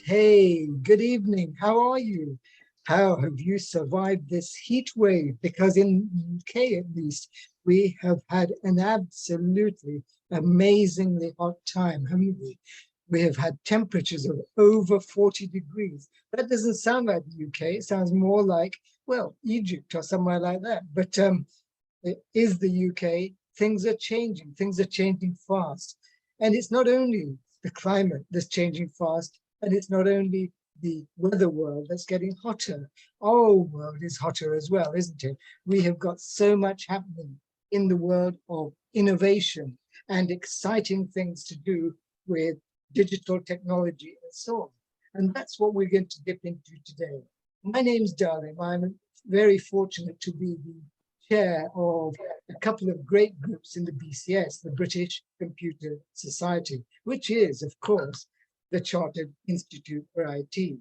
Hey, good evening. How are you? How have you survived this heat wave? Because in the UK, at least, we have had an absolutely amazingly hot time, haven't we? We have had temperatures of over 40 degrees. That doesn't sound like the UK. It sounds more like, well, Egypt or somewhere like that. But it is the UK. Things are changing. Things are changing fast. And it's not only the climate that's changing fast, and it's not only the weather world that's getting hotter. Our world is hotter as well, isn't it? We have got so much happening in the world of innovation and exciting things to do with digital technology and so on. And that's what we're going to dip into today. My name's Darling. I'm very fortunate to be the chair of a couple of great groups in the BCS, the British Computer Society, which is, of course, the Chartered Institute for IT.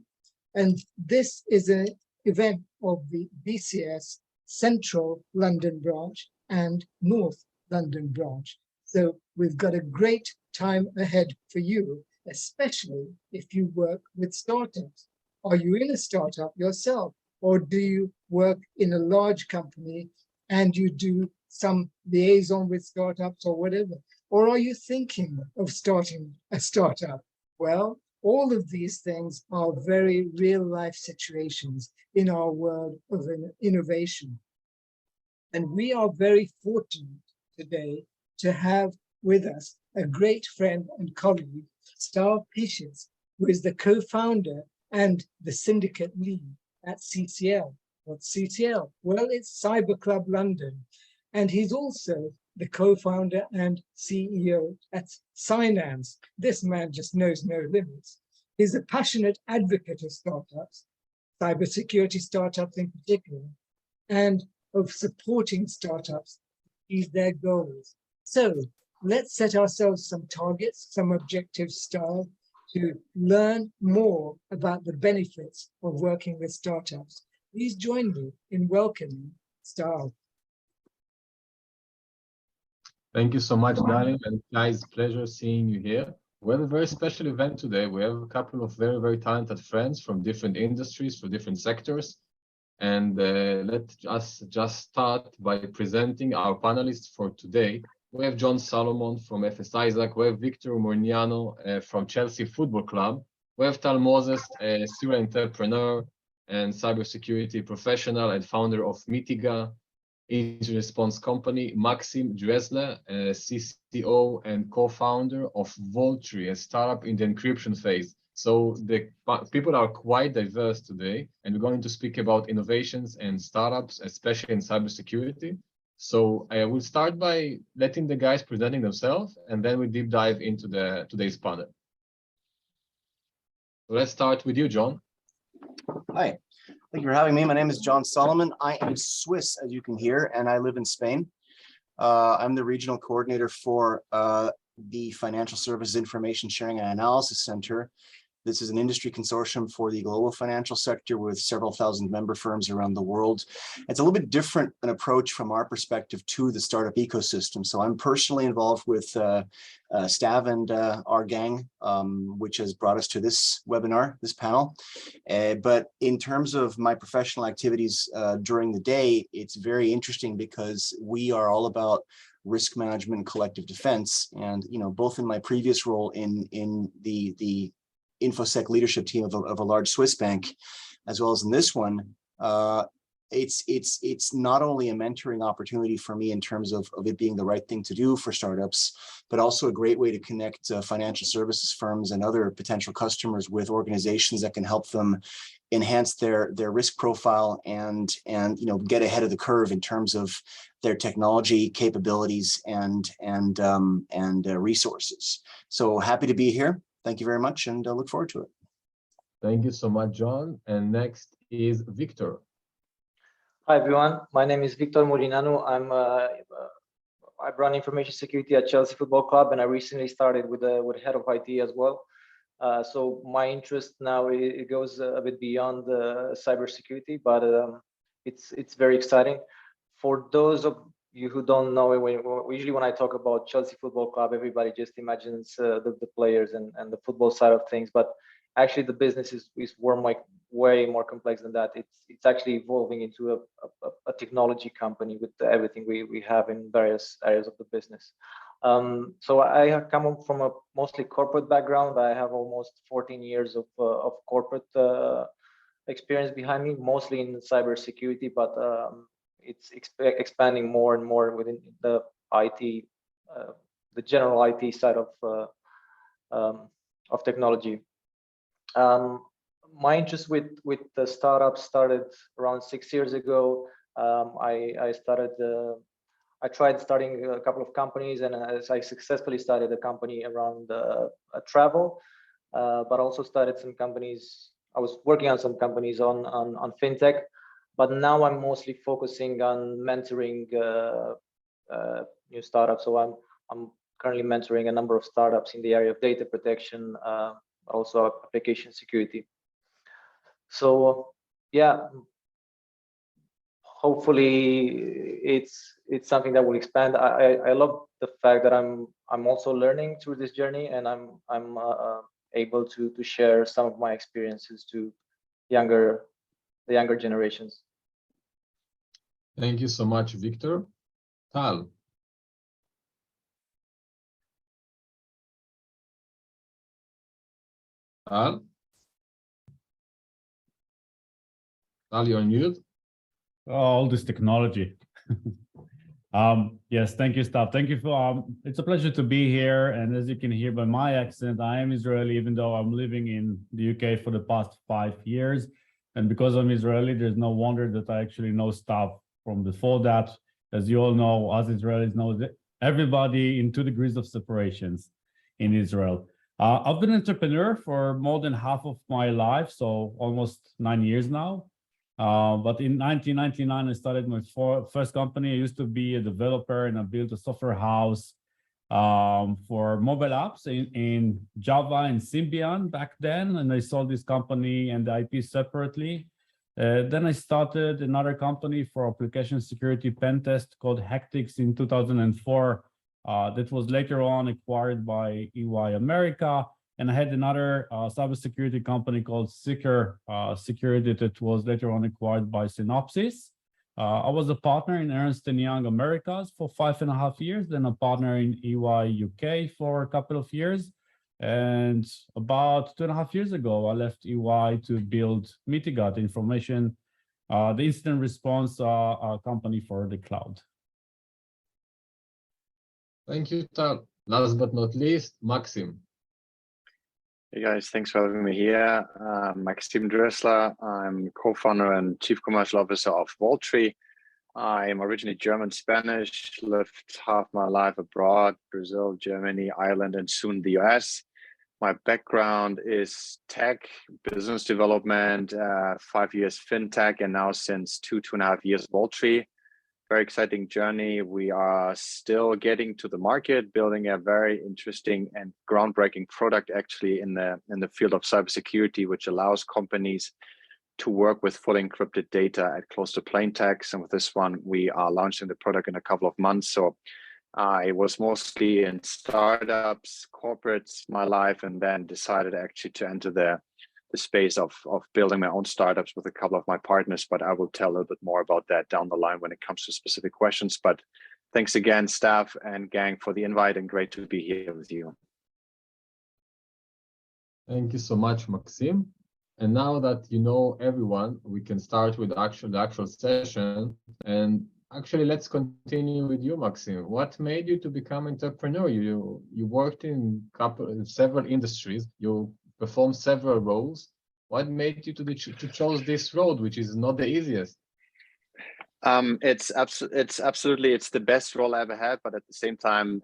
And this is an event of the BCS Central London branch and North London branch. So we've got a great time ahead for you, especially if you work with startups. Are you in a startup yourself, or do you work in a large company and you do some liaison with startups or whatever? Or are you thinking of starting a startup? Well, all of these things are very real life situations in our world of innovation. And we are very fortunate today to have with us a great friend and colleague, Stav Pischits, who is the co-founder and the syndicate lead at CCL. What's CCL? Well, it's Cyber Club London. And he's also the co-founder and CEO at Cynance. This man just knows no limits. He's a passionate advocate of startups, cybersecurity startups in particular, and of supporting startups to achieve their goals. So let's set ourselves some targets, some objectives, Stav, to learn more about the benefits of working with startups. Please join me in welcoming Stav. Thank you so much, Darling, and guys, pleasure seeing you here. We have a very special event today. We have a couple of very, very talented friends from different industries, from different sectors. And let's just start by presenting our panelists for today. We have John Salomon from FS-ISAC. We have Victor Murineanu from Chelsea Football Club. We have Tal Mozes, a serial entrepreneur and cybersecurity professional and founder of Mitiga, incident response company. Maxim Dressler, CCO and co-founder of Vaultree, a startup in the encryption phase. So the people are quite diverse today, and we're going to speak about innovations and startups, especially in cybersecurity. So I will start by letting the guys presenting themselves, and then we deep dive into today's panel. So let's start with you, John. Hi. Thank you for having me. My name is John Salomon. I am Swiss, as you can hear, and I live in Spain. I'm the regional coordinator for the Financial Services Information Sharing and Analysis Center. This is an industry consortium for the global financial sector with several thousand member firms around the world. It's a little bit different an approach from our perspective to the startup ecosystem. So I'm personally involved with Stav and our gang, which has brought us to this webinar, this panel. But in terms of my professional activities during the day, it's very interesting because we are all about risk management and collective defense. And, you know, both in my previous role in the InfoSec leadership team of a large Swiss bank, as well as in this one, it's not only a mentoring opportunity for me in terms of it being the right thing to do for startups, but also a great way to connect financial services firms and other potential customers with organizations that can help them enhance their risk profile and you know, get ahead of the curve in terms of their technology capabilities and resources. So happy to be here. Thank you very much, and look forward to it. Thank you so much, John. And next is Victor. Hi, everyone. My name is Victor Murineanu. I run information security at Chelsea Football Club, and I recently started with head of IT as well. So my interest now, it goes a bit beyond cybersecurity, but it's very exciting. For those of you who don't know, usually when I talk about Chelsea Football Club, everybody just imagines the players and the football side of things. But actually the business is way more complex than that. It's actually evolving into a technology company with everything we have in various areas of the business. So I have come from a mostly corporate background. I have almost 14 years of corporate experience behind me, mostly in cybersecurity, but it's expanding more and more within the IT, the general IT side of technology. My interest with the startups started around 6 years ago. I tried starting a couple of companies, and I successfully started a company around travel, but also started some companies. I was working on some companies on fintech, but now I'm mostly focusing on mentoring new startups. So I'm currently mentoring a number of startups in the area of data protection, also application security. So yeah, hopefully it's something that will expand. I love the fact that I'm also learning through this journey, and I'm able to share some of my experiences to the younger generations. Thank you so much, Victor. Tal. Tal, you're on mute. All this technology. Yes, thank you, Stav. Thank you for, it's a pleasure to be here. And as you can hear by my accent, I am Israeli, even though I'm living in the UK for the past 5 years. And because I'm Israeli, there's no wonder that I actually know Stav from before that. As you all know, us Israelis know everybody in 2 degrees of separations in Israel. I've been an entrepreneur for more than half of my life, so almost 9 years now. But in 1999, I started my first company. I used to be a developer, and I built a software house for mobile apps in Java and Symbian back then. And I sold this company and the IP separately. Then I started another company for application security pen test called Hectics in 2004. That was later on acquired by EY America. And I had another cybersecurity company called Seeker Security that was later on acquired by Synopsis. I was a partner in Ernst & Young Americas for 5.5 years, then a partner in EY UK for a couple of years. And about 2.5 years ago, I left EY to build Mitiga, the incident response company for the cloud. Thank you, Tal. Last but not least, Maxim. Hey guys, thanks for having me here. Maxim Dressler. I'm co-founder and chief commercial officer of Vaultree. I am originally German, Spanish, lived half my life abroad, Brazil, Germany, Ireland, and soon the US. My background is tech, business development, 5 years fintech, and now since 2.5 years Vaultree. Very exciting journey. We are still getting to the market, building a very interesting and groundbreaking product actually in the field of cybersecurity, which allows companies to work with fully encrypted data at close to plain text. And with this one, we are launching the product in a couple of months. So I was mostly in startups, corporates, my life, and then decided actually to enter the space of building my own startups with a couple of my partners, but I will tell a little bit more about that down the line when it comes to specific questions. But thanks again, staff and gang, for the invite, and great to be here with you. Thank you so much, Maxim. And now that you know everyone, we can start with the actual session. And actually, let's continue with you, Maxim. What made you to become an entrepreneur? You worked in several industries. You performed several roles. What made you to choose this road, which is not the easiest? It's absolutely the best role I ever had, but at the same time,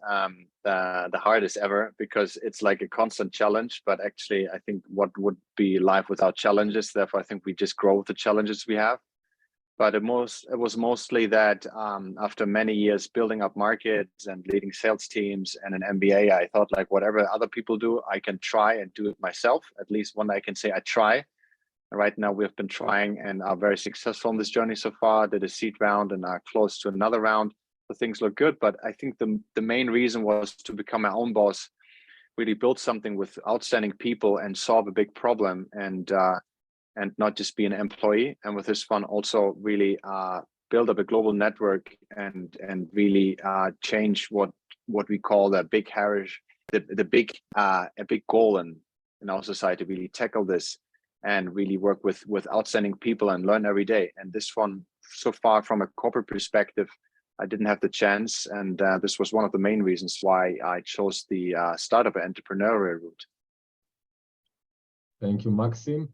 the hardest ever, because it's like a constant challenge. But actually, I think what would be life without challenges? Therefore, I think we just grow with the challenges we have. But it was mostly that after many years building up markets and leading sales teams and an MBA, I thought like whatever other people do, I can try and do it myself. At least one I can say I try. Right now we've been trying and are very successful on this journey so far. Did a seed round and are close to another round. So things look good. But I think the main reason was to become my own boss, really build something with outstanding people and solve a big problem, and not just be an employee. And with this one, also really build up a global network and really change what we call the big heritage, a big goal in our society. Really tackle this and really work with outstanding people and learn every day. And this one, so far from a corporate perspective, I didn't have the chance, and this was one of the main reasons why I chose the startup entrepreneurial route. Thank you, Maxim.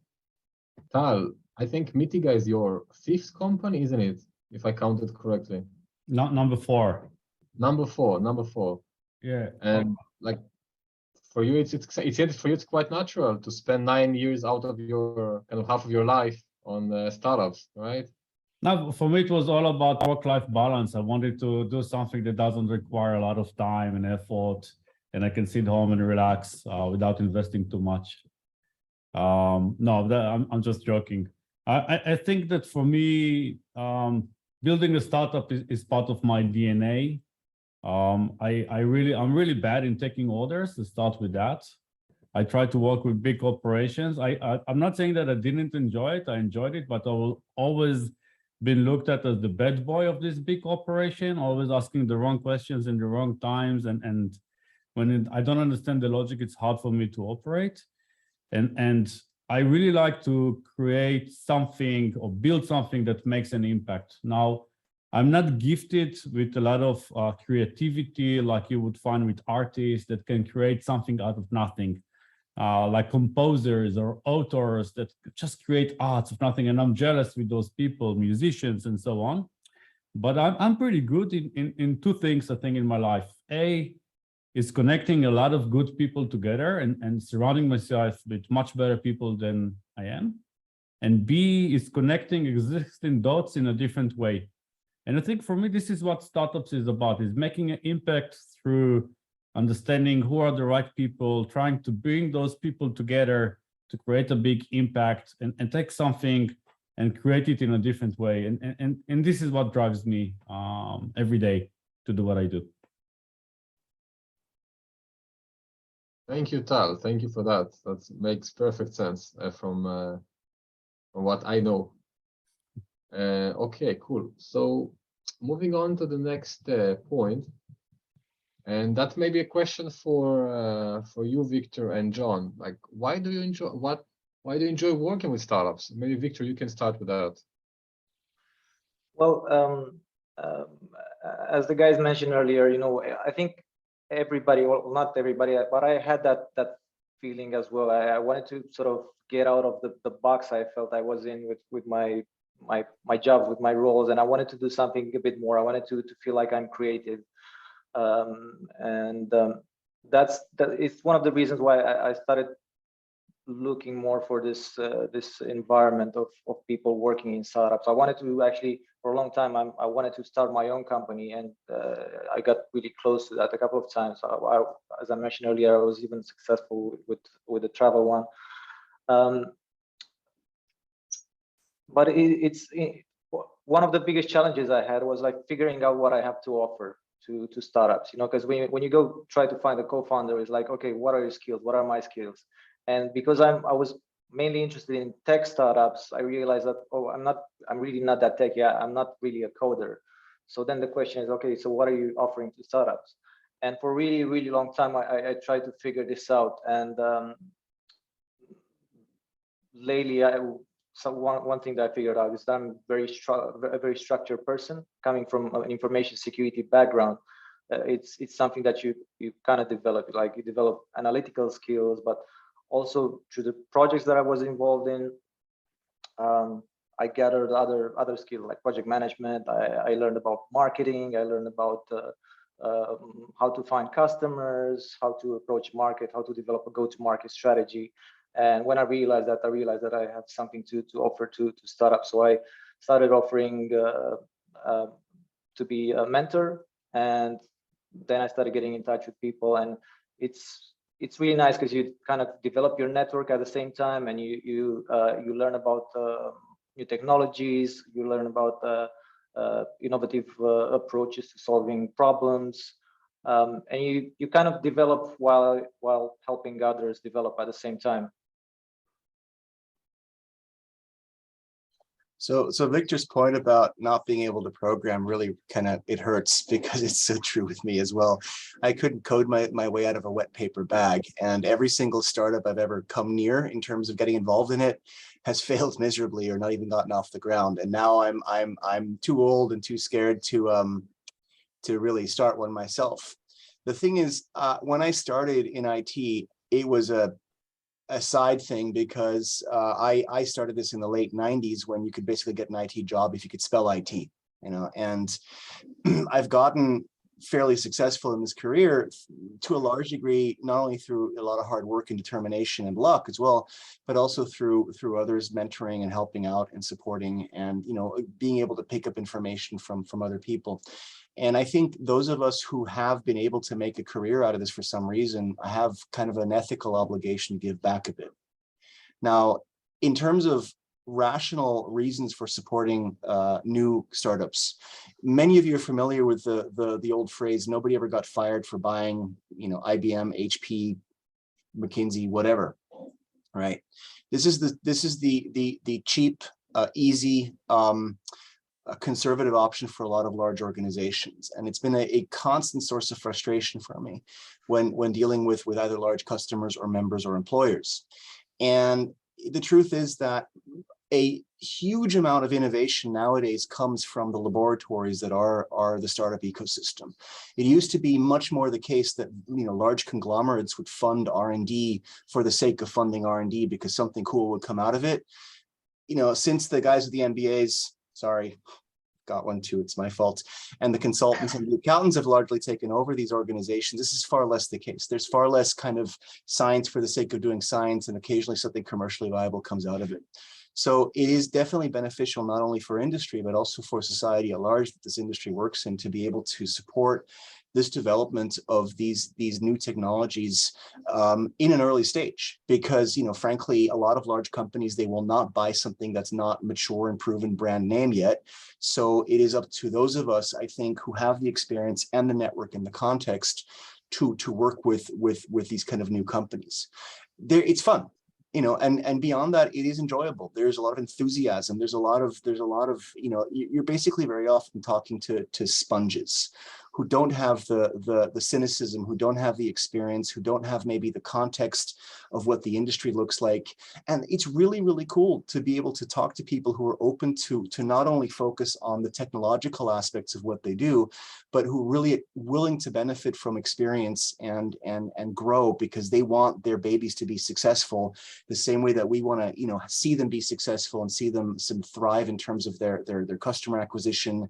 Tal, I think Mitiga is your 5th company, isn't it? If I counted correctly. Not number 4. Number four. Yeah. And like for you, it's quite natural to spend 9 years out of your kind of half of your life on startups, right? Now, for me, it was all about work-life balance. I wanted to do something that doesn't require a lot of time and effort, and I can sit home and relax without investing too much. No, I'm just joking. I think that for me, building a startup is part of my DNA. I'm really bad in taking orders, to start with that. I try to work with big corporations. I'm not saying that I didn't enjoy it. I enjoyed it, but I will always been looked at as the bad boy of this big corporation, always asking the wrong questions in the wrong times. And when I don't understand the logic, it's hard for me to operate. And I really like to create something or build something that makes an impact. Now, I'm not gifted with a lot of creativity like you would find with artists that can create something out of nothing. Like composers or authors that just create arts of nothing. And I'm jealous with those people, musicians and so on. But I'm pretty good in 2 things, I think, in my life. A is connecting a lot of good people together and surrounding myself with much better people than I am. And B is connecting existing dots in a different way. And I think for me, this is what startups is about, is making an impact through understanding who are the right people, trying to bring those people together to create a big impact and take something and create it in a different way. And this is what drives me every day to do what I do. Thank you, Tal. Thank you for that. That makes perfect sense from what I know. Okay, cool. So moving on to the next point. And that may be a question for you, Victor and John. Like, why do you enjoy working with startups? Maybe Victor, you can start with that. Well, as the guys mentioned earlier, I think everybody, well, not everybody, but I had that feeling as well. I wanted to sort of get out of the box I felt I was in with my jobs, with my roles, and I wanted to do something a bit more. I wanted to feel like I'm creative. That's one of the reasons why I started looking more for this environment of people working in startups. I wanted to actually, for a long time, I wanted to start my own company, and I got really close to that a couple of times. As I mentioned earlier, I was even successful with the travel one. But it's one of the biggest challenges I had was like figuring out what I have to offer to startups, because when you go try to find a co-founder, it's like, okay, what are your skills? What are my skills? And because I was mainly interested in tech startups, I realized that, I'm really not that tech. Yeah, I'm not really a coder. So then the question is, okay, so what are you offering to startups? And for a really, really long time, I tried to figure this out. And lately, one thing that I figured out is that I'm a very structured person coming from an information security background. It's something that you kind of develop, like you develop analytical skills, but also through the projects that I was involved in, I gathered other skills like project management. I learned about marketing. I learned about how to find customers, how to approach market, how to develop a go-to-market strategy. And when I realized that I have something to offer to startups. So I started offering to be a mentor, and then I started getting in touch with people, and it's really nice because you kind of develop your network at the same time, and you learn about new technologies, you learn about innovative approaches to solving problems. and you kind of develop while helping others develop at the same time. So Victor's point about not being able to program really it hurts, because it's so true with me as well. I couldn't code my way out of a wet paper bag, and every single startup I've ever come near in terms of getting involved in it has failed miserably or not even gotten off the ground. And now I'm too old and too scared to really start one myself. The thing is, when I started in IT, it was a side thing, because I started this in the late 90s, when you could basically get an IT job if you could spell IT, and I've gotten fairly successful in this career to a large degree, not only through a lot of hard work and determination and luck as well, but also through others mentoring and helping out and supporting, and being able to pick up information from other people. And I think those of us who have been able to make a career out of this for some reason have kind of an ethical obligation to give back a bit. Now, in terms of rational reasons for supporting new startups, many of you are familiar with the old phrase, nobody ever got fired for buying, IBM, HP, McKinsey, whatever, right? This is the cheap, easy, a conservative option for a lot of large organizations. And it's been a constant source of frustration for me when dealing with either large customers or members or employers. And the truth is that a huge amount of innovation nowadays comes from the laboratories that are the startup ecosystem. It used to be much more the case that large conglomerates would fund R&D for the sake of funding R&D because something cool would come out of it. Since the guys with the MBAs, sorry, got one too, it's my fault, and the consultants and the accountants have largely taken over these organizations, this is far less the case. There's far less kind of science for the sake of doing science, and occasionally something commercially viable comes out of it. So it is definitely beneficial, not only for industry, but also for society at large that this industry works in, to be able to support this development of these new technologies in an early stage, because frankly, a lot of large companies, they will not buy something that's not mature and proven brand name yet. So it is up to those of us, I think, who have the experience and the network and the context to work with these kind of new companies. It's fun. And beyond that, it is enjoyable. There's a lot of enthusiasm. There's a lot of, you're basically very often talking to sponges who don't have the cynicism, who don't have the experience, who don't have maybe the context of what the industry looks like. And it's really, really cool to be able to talk to people who are open to not only focus on the technological aspects of what they do, but who really are willing to benefit from experience and grow, because they want their babies to be successful the same way that we want to, see them be successful and see them thrive in terms of their customer acquisition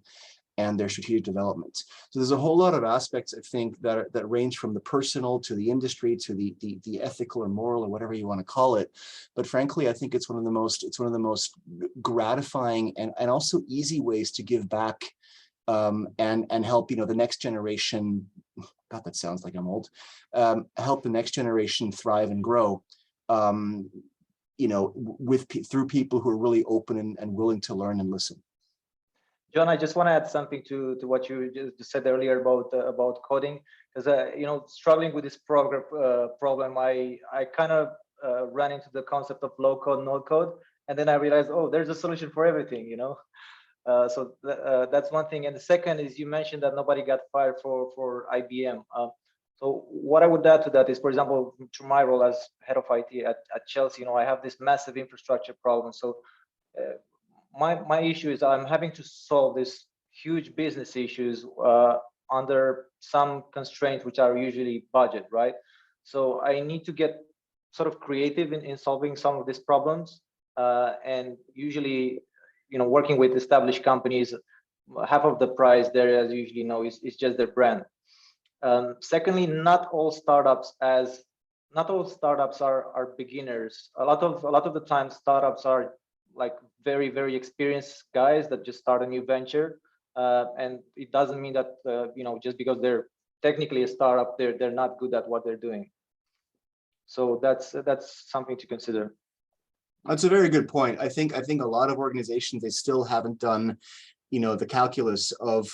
and their strategic development. So there's a whole lot of aspects, I think, that range from the personal to the industry to the ethical or moral or whatever you want to call it. But frankly, I think it's one of the most gratifying and also easy ways to give back and help the next generation. God, that sounds like I'm old. Help the next generation thrive and grow. Through people who are really open and willing to learn and listen. John, I just want to add something to what you just said earlier about coding, because struggling with this problem, I kind of ran into the concept of low code, no code, and then I realized, oh, there's a solution for everything, So that's one thing. And the second is, you mentioned that nobody got fired for IBM. So what I would add to that is, for example, to my role as head of IT at Chelsea, I have this massive infrastructure problem. So my issue is I'm having to solve these huge business issues under some constraints, which are usually budget, right? So I need to get sort of creative in solving some of these problems. And usually, working with established companies, half of the price there, as you usually know, is just their brand. Secondly, not all startups are beginners. A lot of the time, startups are like very, very experienced guys that just start a new venture, and it doesn't mean that just because they're technically a startup, they're not good at what they're doing. So that's something to consider. That's a very good point. I think a lot of organizations, they still haven't done the calculus of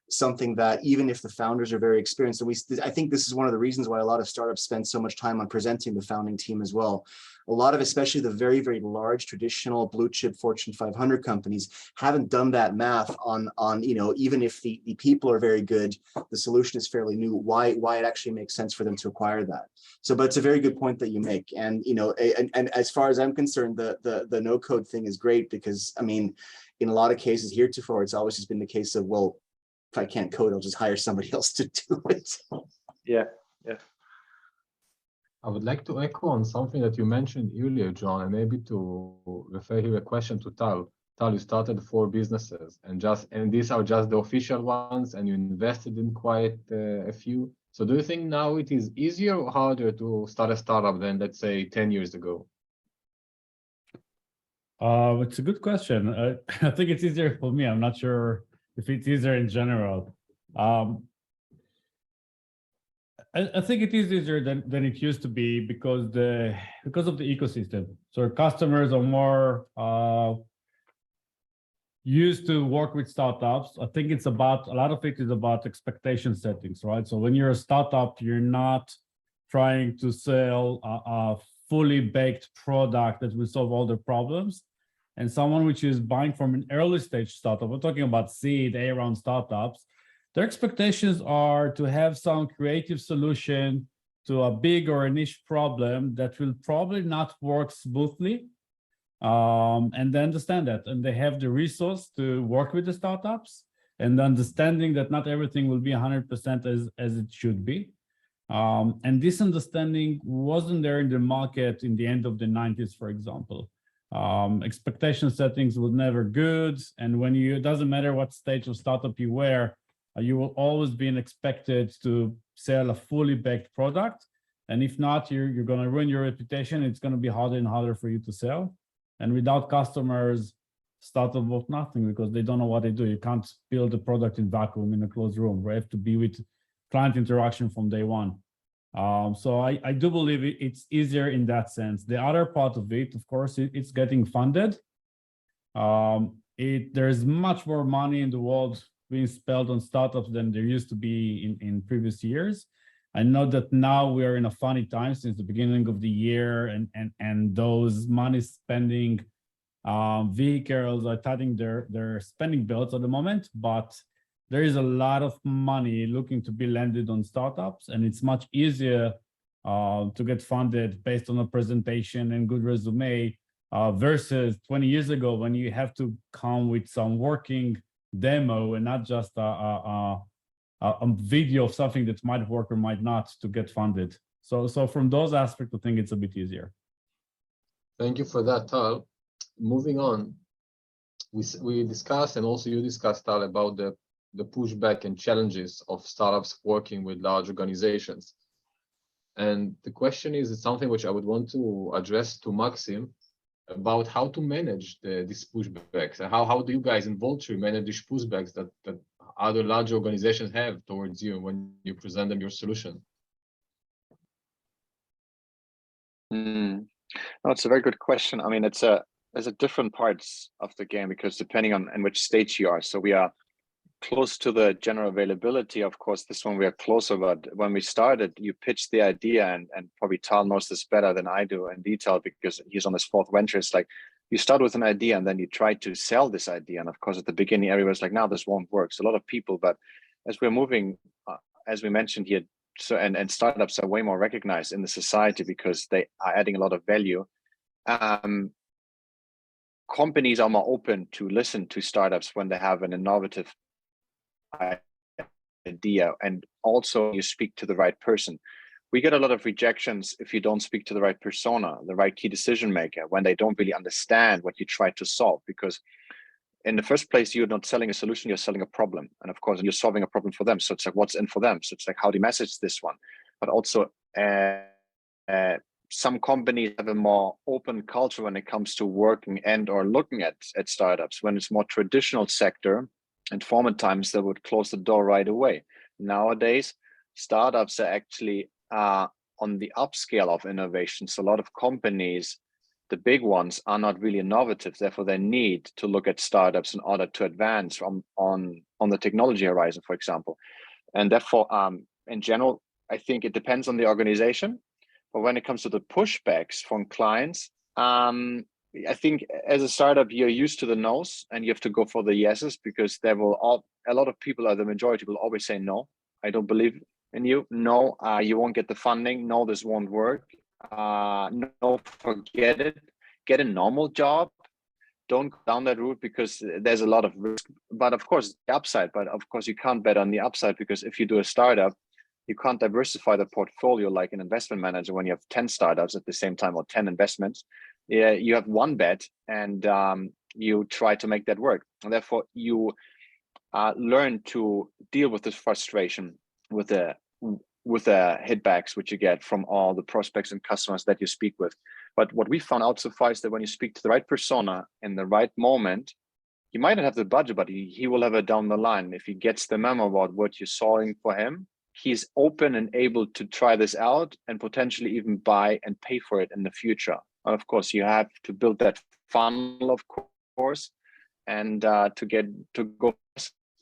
something that even if the founders are very experienced, and I think this is one of the reasons why a lot of startups spend so much time on presenting the founding team as well. A lot of, especially the very, very large traditional blue chip Fortune 500 companies haven't done that math on even if the people are very good, the solution is fairly new, why it actually makes sense for them to acquire that. So, but it's a very good point that you make. And, and as far as I'm concerned, the no code thing is great because, I mean, in a lot of cases heretofore, it's always just been the case of, well, if I can't code, I'll just hire somebody else to do it. Yeah. I would like to echo on something that you mentioned earlier, John, and maybe to refer here a question to Tal. Tal, you started 4 businesses, and these are just the official ones, and you invested in quite a few. So do you think now it is easier or harder to start a startup than, let's say, 10 years ago? It's a good question. I think it's easier for me. I'm not sure if it's easier in general. I think it is easier than it used to be because of the ecosystem. So customers are more used to work with startups. I think a lot of it is about expectation settings, right? So when you're a startup, you're not trying to sell a fully baked product that will solve all the problems. And someone which is buying from an early stage startup, we're talking about seed, A-round startups, their expectations are to have some creative solution to a big or a niche problem that will probably not work smoothly. And they understand that, and they have the resource to work with the startups and understanding that not everything will be 100% as it should be. And this understanding wasn't there in the market in the end of the 90s, for example. Expectation settings were never good. And when it doesn't matter what stage of startup you were, you will always be expected to sell a fully baked product. And if not, you're going to ruin your reputation. It's going to be harder and harder for you to sell. And without customers, startup worth nothing because they don't know what they do. You can't build a product in vacuum in a closed room. You have to be with client interaction from day one. So I do believe it's easier in that sense. The other part of it, of course, it's getting funded. There's much more money in the world being spent on startups than there used to be in previous years. I know that now we are in a funny time since the beginning of the year, and those money spending vehicles are tightening their spending belts at the moment, but there is a lot of money looking to be landed on startups, and it's much easier to get funded based on a presentation and good resume versus 20 years ago when you have to come with some working demo and not just a video of something that might work or might not to get funded. So from those aspects, I think it's a bit easier. Thank you for that, Tal. Moving on, we discussed, and also you discussed, Tal, about the pushback and challenges of startups working with large organizations. And the question is, it's something which I would want to address to Maxim about how to manage these pushbacks. How do you guys in Vaultree manage these pushbacks that other large organizations have towards you when you present them your solution? No, it's a very good question. I mean, there's different parts of the game because depending on in which stage you are. So we are close to the general availability. Of course, this one we are closer, but when we started, you pitched the idea, and probably Tal knows this better than I do in detail because he's on his 4th venture. It's like you start with an idea and then you try to sell this idea. And of course, at the beginning, everyone's like, no, this won't work. So a lot of people, but as we're moving, as we mentioned here, so and startups are way more recognized in the society because they are adding a lot of value. Companies are more open to listen to startups when they have an innovative idea, and also you speak to the right person. We get a lot of rejections if you don't speak to the right persona, the right key decision maker, when they don't really understand what you try to solve, because in the first place, you're not selling a solution, you're selling a problem. And of course, you're solving a problem for them. So it's like, what's in for them? So it's like, how do you message this one? But also, some companies have a more open culture when it comes to working and or looking at startups. When it's more traditional sector, in former times, they would close the door right away. Nowadays, startups are actually on the upscale of innovation. So a lot of companies the big ones are not really innovative. Therefore, they need to look at startups in order to advance on the technology horizon, for example. And therefore, in general, I think it depends on the organization. But when it comes to the pushbacks from clients, I think as a startup, you're used to the no's and you have to go for the yeses, because there will a lot of people, or the majority will always say, no, I don't believe in you. No, you won't get the funding. No, this won't work. No, forget it. Get a normal job. Don't go down that route, because there's a lot of risk. But of course, the upside. But of course, you can't bet on the upside, because if you do a startup, you can't diversify the portfolio like an investment manager when you have 10 startups at the same time, or 10 investments. Yeah, you have one bet, and you try to make that work. And therefore, you learn to deal with this frustration, with the hitbacks which you get from all the prospects and customers that you speak with. But what we found out so far is that when you speak to the right persona in the right moment, you might not have the budget, but he will have it down the line. If he gets the memo about what you're solving for him, he's open and able to try this out and potentially even buy and pay for it in the future. And of course, you have to build that funnel, of course, and to go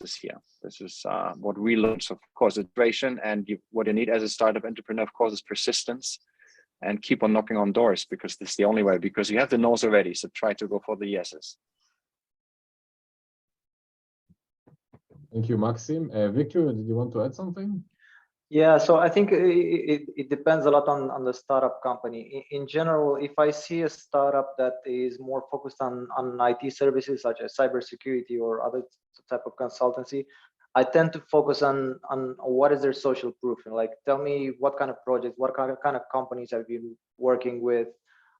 this year. This is what we learned. So of course, iteration, and what you need as a startup entrepreneur, of course, is persistence, and keep on knocking on doors, because this is the only way, because you have the no's already. So try to go for the yeses. Thank you, Maxim. Victor, did you want to add something? Yeah, so I think it depends a lot on the startup company. In general, if I see a startup that is more focused on IT services such as cybersecurity or other type of consultancy, I tend to focus on what is their social proof. And like, tell me what kind of projects, what kind of companies have you been working with,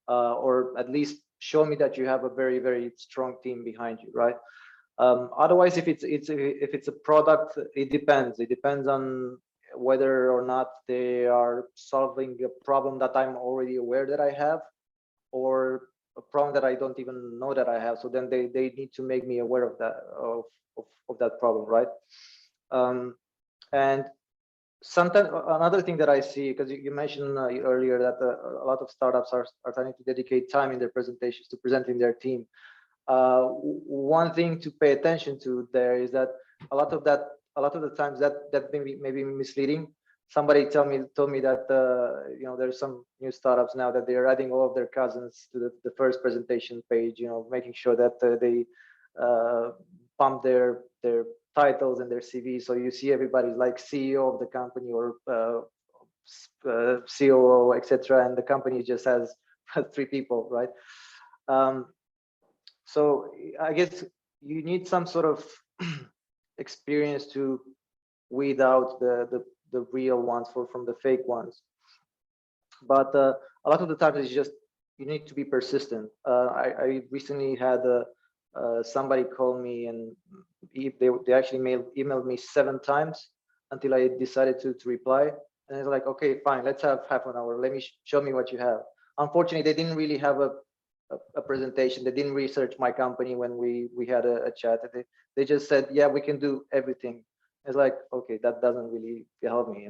or at least show me that you have a very, very strong team behind you, right? Otherwise, if it's a product, it depends. It depends on whether or not they are solving a problem that I'm already aware that I have, or a problem that I don't even know that I have. So then they need to make me aware of that of that problem, right? And sometimes another thing that I see, because you mentioned earlier that a lot of startups are trying to dedicate time in their presentations to presenting their team. One thing to pay attention to there is that a lot of the times that may be misleading. Somebody told me that there's some new startups now that they're adding all of their cousins to the first presentation page, making sure that they pump their titles and their CV. So you see everybody's like CEO of the company or COO, etc., and the company just has 3 people, right? So I guess you need some sort of experience to weed out the real ones from the fake ones. But a lot of the time it's just you need to be persistent. I recently had somebody call me, and they actually emailed me 7 times until I decided to reply. And it's like, okay, fine, let's have half an hour. Let me show me what you have. Unfortunately, they didn't really have a presentation. They didn't research my company when we had a chat. They just said, yeah, we can do everything. It's like, okay, that doesn't really help me,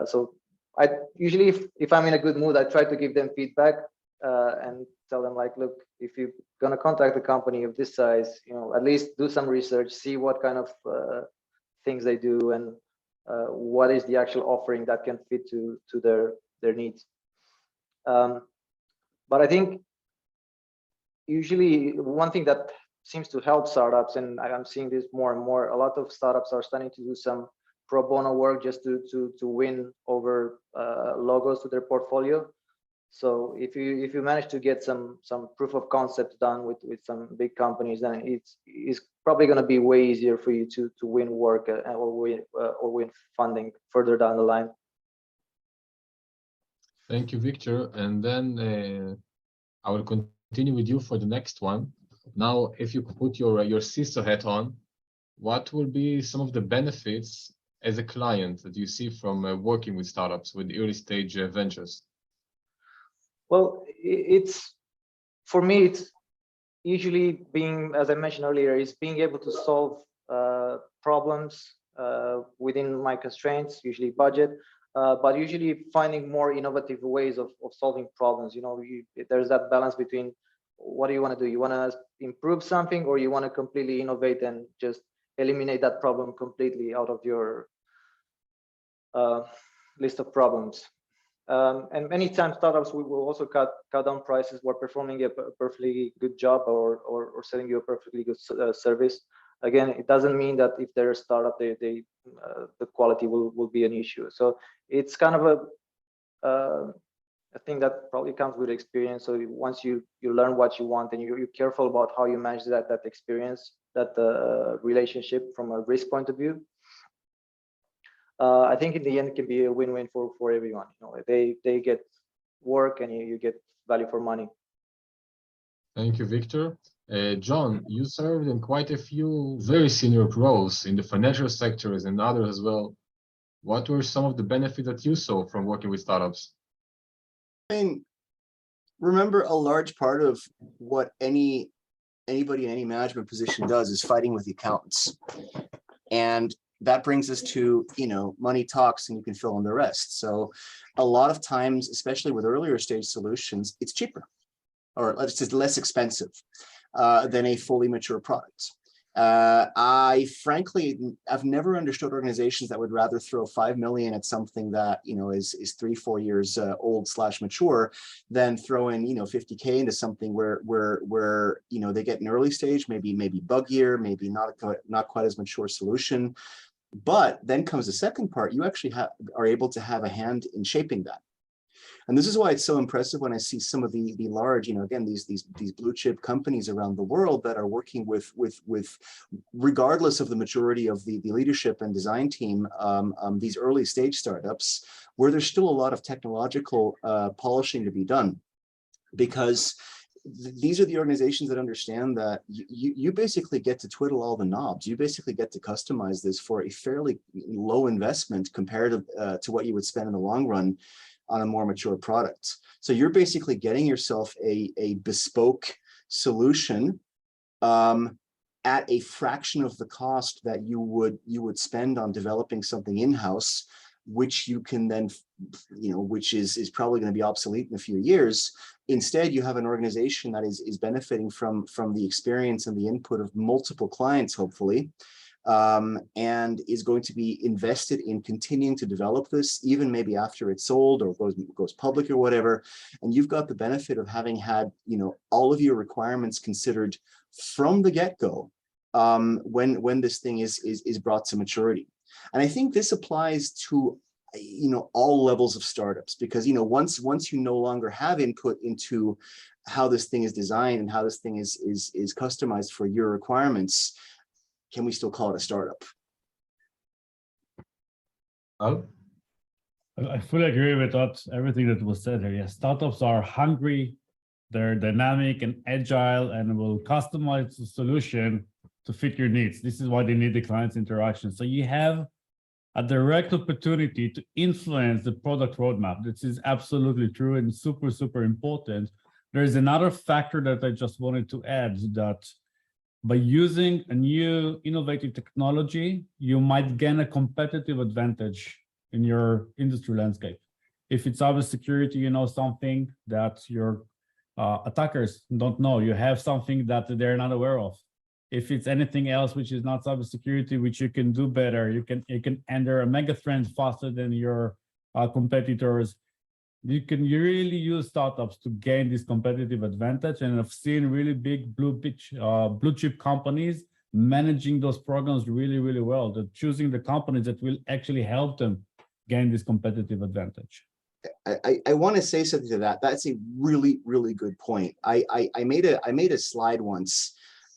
So I usually, if I'm in a good mood, I try to give them feedback and tell them like, look, if you're gonna contact a company of this size, at least do some research, see what kind of things they do, and what is the actual offering that can fit to their needs. But I think usually one thing that seems to help startups, and I'm seeing this more and more, a lot of startups are starting to do some pro bono work just to win over logos to their portfolio. So if you manage to get some proof of concept done with some big companies, then it's probably going to be way easier for you to win work or win funding further down the line. Thank you, Victor. And then I will continue with you for the next one. Now, if you put your CISO hat on, what will be some of the benefits as a client that you see from working with startups, with early stage ventures? Well, for me, it's usually being, as I mentioned earlier, is being able to solve problems within my constraints, usually budget, but usually finding more innovative ways of solving problems. You know, there's that balance between what do you want to do? You want to improve something, or you want to completely innovate and just eliminate that problem completely out of your list of problems. And many times startups will also cut down prices. We're performing a perfectly good job or selling you a perfectly good service. Again, it doesn't mean that if they're a startup, the quality will be an issue. So it's kind of a thing that probably comes with experience. So once you learn what you want and you're careful about how you manage that experience, that relationship from a risk point of view, I think in the end it can be a win-win for everyone. You know, they get work and you get value for money. Thank you, Victor. John, you served in quite a few very senior roles in the financial sectors and others as well. What were some of the benefits that you saw from working with startups? I mean, remember, a large part of what anybody in any management position does is fighting with the accountants. And that brings us to, you know, money talks and you can fill in the rest. So a lot of times, especially with earlier stage solutions, it's cheaper, or it's just less expensive than a fully mature product. I've never understood organizations that would rather throw 5 million at something that, you know, is 3-4 years old / mature than throwing, you know, 50K into something where you know, they get an early stage, maybe buggier, maybe not quite as mature solution. But then comes the second part. You actually are able to have a hand in shaping that. And this is why it's so impressive when I see some of the large, you know, again, these blue chip companies around the world that are working with regardless of the maturity of the leadership and design team, these early stage startups, where there's still a lot of technological polishing to be done, because these are the organizations that understand that you basically get to twiddle all the knobs. You basically get to customize this for a fairly low investment compared to what you would spend in the long run on a more mature product. So you're basically getting yourself a bespoke solution at a fraction of the cost that you would spend on developing something in-house, which you can then, you know, which is probably going to be obsolete in a few years. Instead, you have an organization that is benefiting from the experience and the input of multiple clients, hopefully, and is going to be invested in continuing to develop this, even maybe after it's sold or goes public or whatever. And you've got the benefit of having had, you know, all of your requirements considered from the get-go when this thing is brought to maturity. And I think this applies to, you know, all levels of startups, because, you know, once you no longer have input into how this thing is designed and how this thing is customized for your requirements, can we still call it a startup? Oh, I fully agree with everything that was said here. Yes, startups are hungry, they're dynamic and agile, and will customize the solution to fit your needs. This is why they need the client's interaction. So you have a direct opportunity to influence the product roadmap. This is absolutely true and super, super important. There's another factor that I just wanted to add, that by using a new innovative technology, you might gain a competitive advantage in your industry landscape. If it's cybersecurity, you know something that your attackers don't know. You have something that they're not aware of. If it's anything else which is not cybersecurity, which you can do better, you can enter a mega trend faster than your competitors. You can really use startups to gain this competitive advantage. And I've seen really big blue chip companies managing those programs really, really well. They're choosing the companies that will actually help them gain this competitive advantage. I want to say something to that. That's a really, really good point. I made a slide once.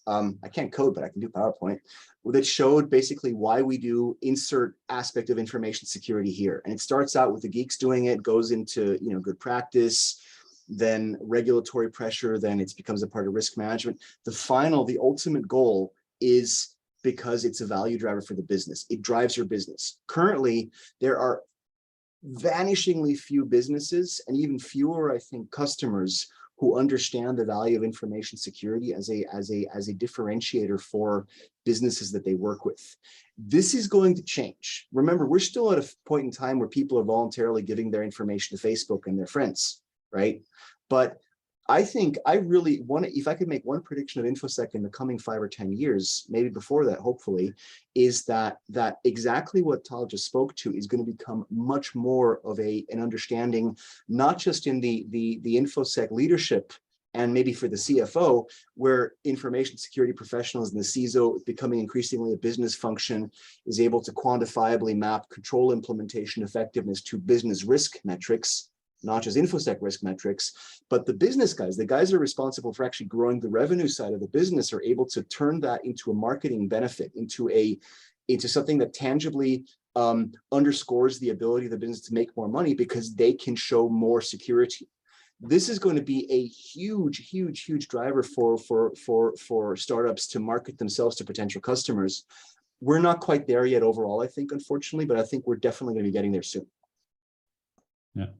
I can't code, but I can do PowerPoint, that showed basically why we do insert aspect of information security here. And it starts out with the geeks doing it, goes into, you know, good practice, then regulatory pressure, then it becomes a part of risk management. The ultimate goal is because it's a value driver for the business. It drives your business. Currently, there are vanishingly few businesses and even fewer, I think, customers who understand the value of information security as a differentiator for businesses that they work with. This is going to change. Remember, we're still at a point in time where people are voluntarily giving their information to Facebook and their friends, right? But I think I really want to, if I could make one prediction of InfoSec in the coming 5 or 10 years, maybe before that, hopefully, is that exactly what Tal just spoke to is going to become much more of an understanding, not just in the InfoSec leadership and maybe for the CFO, where information security professionals and the CISO becoming increasingly a business function is able to quantifiably map control implementation effectiveness to business risk metrics, not just InfoSec risk metrics, but the business guys, the guys that are responsible for actually growing the revenue side of the business are able to turn that into a marketing benefit, into something that tangibly underscores the ability of the business to make more money because they can show more security. This is going to be a huge, huge, huge driver for startups to market themselves to potential customers. We're not quite there yet overall, I think, unfortunately, but I think we're definitely going to be getting there soon. Yeah.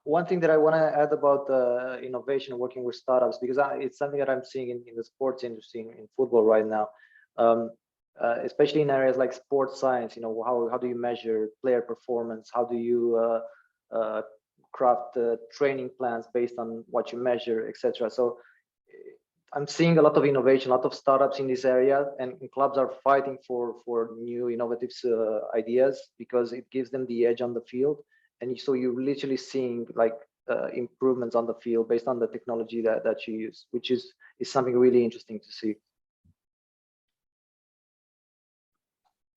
One thing that I want to add about innovation and working with startups, because it's something that I'm seeing in the sports industry, in football right now, especially in areas like sports science. How do you measure player performance? How do you craft training plans based on what you measure, etc. So I'm seeing a lot of innovation, a lot of startups in this area, and clubs are fighting for new innovative ideas because it gives them the edge on the field. And so you're literally seeing like improvements on the field based on the technology that you use, which is something really interesting to see.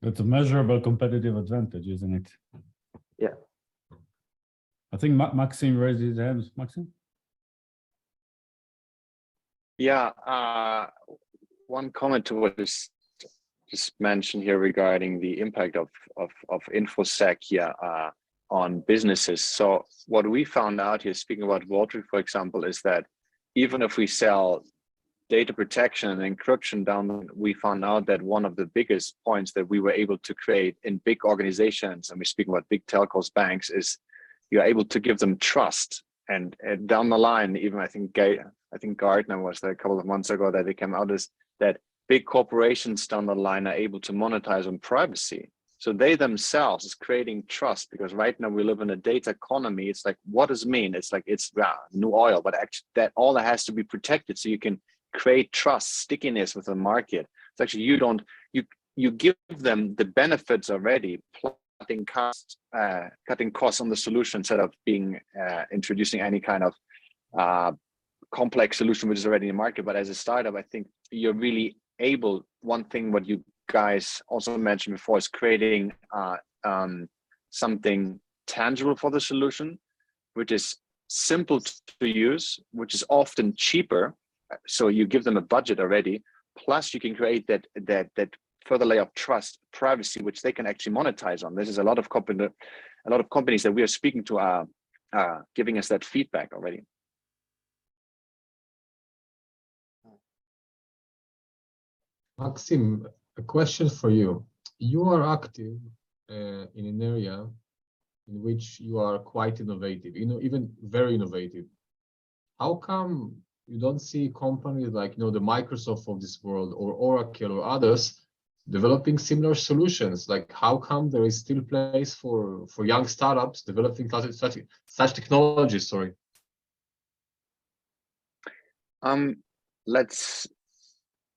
It's a measurable competitive advantage, isn't it? Yeah. I think Maxim raised his hand. Maxim? Yeah, one comment to what is just mentioned here regarding the impact of InfoSec here on businesses. So what we found out here, speaking about Vaultree, for example, is that even if we sell data protection and encryption down, we found out that one of the biggest points that we were able to create in big organizations, and we're speaking about big telcos, banks, is you're able to give them trust. And down the line, even I think Gartner was there a couple of months ago that it came out is that big corporations down the line are able to monetize on privacy. So they themselves is creating trust, because right now we live in a data economy. It's like, what does it mean? It's like, it's new oil, but actually that all that has to be protected so you can create trust, stickiness with the market. It's actually, you give them the benefits already, cutting costs on the solution instead of introducing any kind of complex solution which is already in the market. But as a startup, I think you're really able, one thing what you guys also mentioned before is creating something tangible for the solution, which is simple to use, which is often cheaper. So you give them a budget already, plus you can create that further layer of trust, privacy, which they can actually monetize on. This is a lot of companies that we are speaking to are giving us that feedback already. Maxim, a question for you. You are active in an area in which you are quite innovative, even very innovative. How come you don't see companies like, the Microsoft of this world or Oracle or others developing similar solutions? Like, how come there is still place for young startups developing such technologies? Sorry.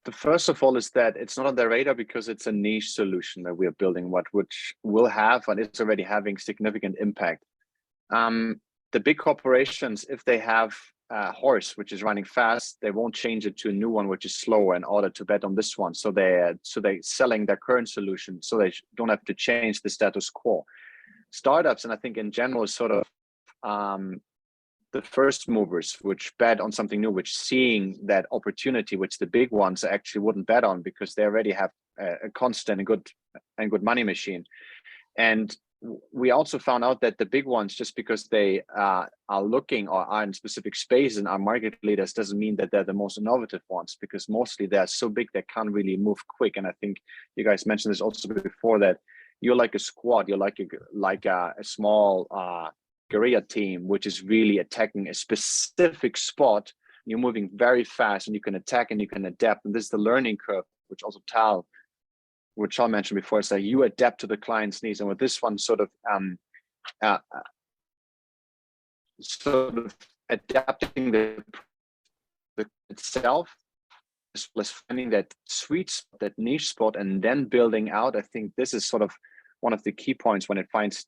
The first of all is that it's not on their radar because it's a niche solution that we are building, which will have and it's already having significant impact. The big corporations, if they have a horse which is running fast, they won't change it to a new one which is slower in order to bet on this one. So they're selling their current solution so they don't have to change the status quo. Startups, and I think in general, is sort of the first movers which bet on something new, which seeing that opportunity, which the big ones actually wouldn't bet on because they already have a constant and good money machine. And we also found out that the big ones, just because they are looking or are in specific spaces and are market leaders, doesn't mean that they're the most innovative ones, because mostly they're so big they can't really move quick. And I think you guys mentioned this also before, that you're like a squad, you're like a small guerrilla team, which is really attacking a specific spot. You're moving very fast and you can attack and you can adapt. And this is the learning curve, which also Tal mentioned before. It's like you adapt to the client's needs. And with this one, sort of adapting the itself, as well as finding that sweet spot, that niche spot, and then building out. I think this is sort of one of the key points when it comes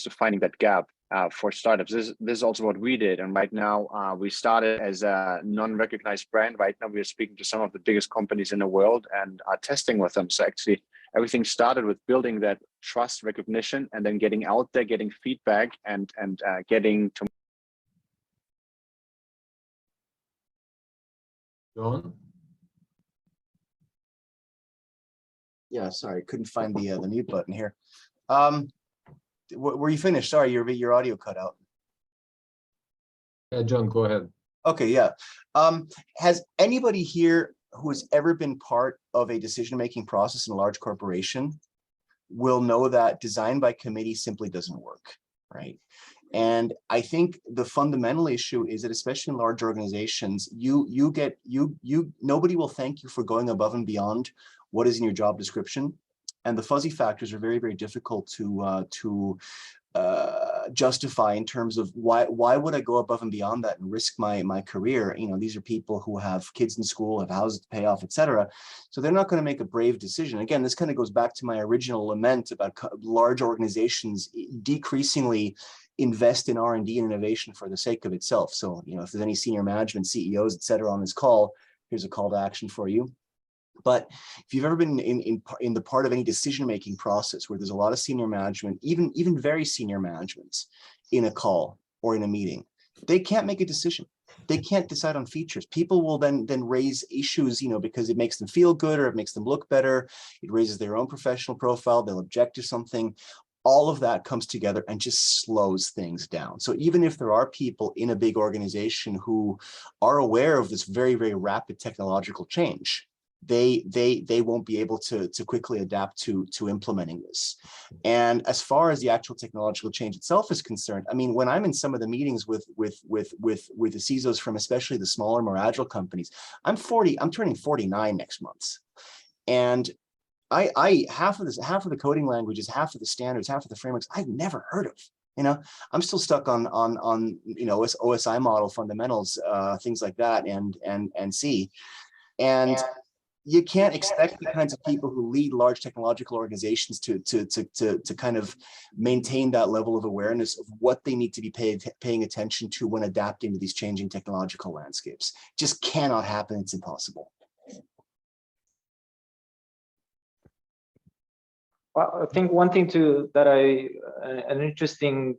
to finding that gap for startups. This is also what we did. And right now we started as a non-recognized brand. Right now we are speaking to some of the biggest companies in the world and are testing with them. So actually everything started with building that trust, recognition, and then getting out there, getting feedback, and getting to. John? Yeah, sorry, couldn't find the mute button here. Were you finished? Sorry, your audio cut out. Yeah, John, go ahead. Okay, yeah. Has anybody here who has ever been part of a decision-making process in a large corporation will know that design by committee simply doesn't work, right? And I think the fundamental issue is that, especially in large organizations, nobody will thank you for going above and beyond what is in your job description, and the fuzzy factors are very, very difficult to justify in terms of why would I go above and beyond that and risk my career? You know, these are people who have kids in school, have houses to pay off, etc. So they're not going to make a brave decision. Again, this kind of goes back to my original lament about large organizations decreasingly invest in R&D and innovation for the sake of itself. So, you know, if there's any senior management, CEOs, etc. on this call, here's a call to action for you. But if you've ever been in the part of any decision-making process where there's a lot of senior management, even very senior management in a call or in a meeting, they can't make a decision. They can't decide on features. People will then raise issues, you know, because it makes them feel good or it makes them look better. It raises their own professional profile. They'll object to something. All of that comes together and just slows things down. So even if there are people in a big organization who are aware of this very, very rapid technological change, they won't be able to quickly adapt to implementing this. And as far as the actual technological change itself is concerned, I mean, when I'm in some of the meetings with the CISOs from especially the smaller, more agile companies, I'm turning 49 next month, and I half of the coding languages, half of the standards, half of the frameworks I've never heard of. You know, I'm still stuck on you know, OSI model fundamentals, things like that, and C. And you can't expect the kinds of people who lead large technological organizations to kind of maintain that level of awareness of what they need to be paying attention to when adapting to these changing technological landscapes. Just cannot happen. It's impossible. Well, I think one thing an interesting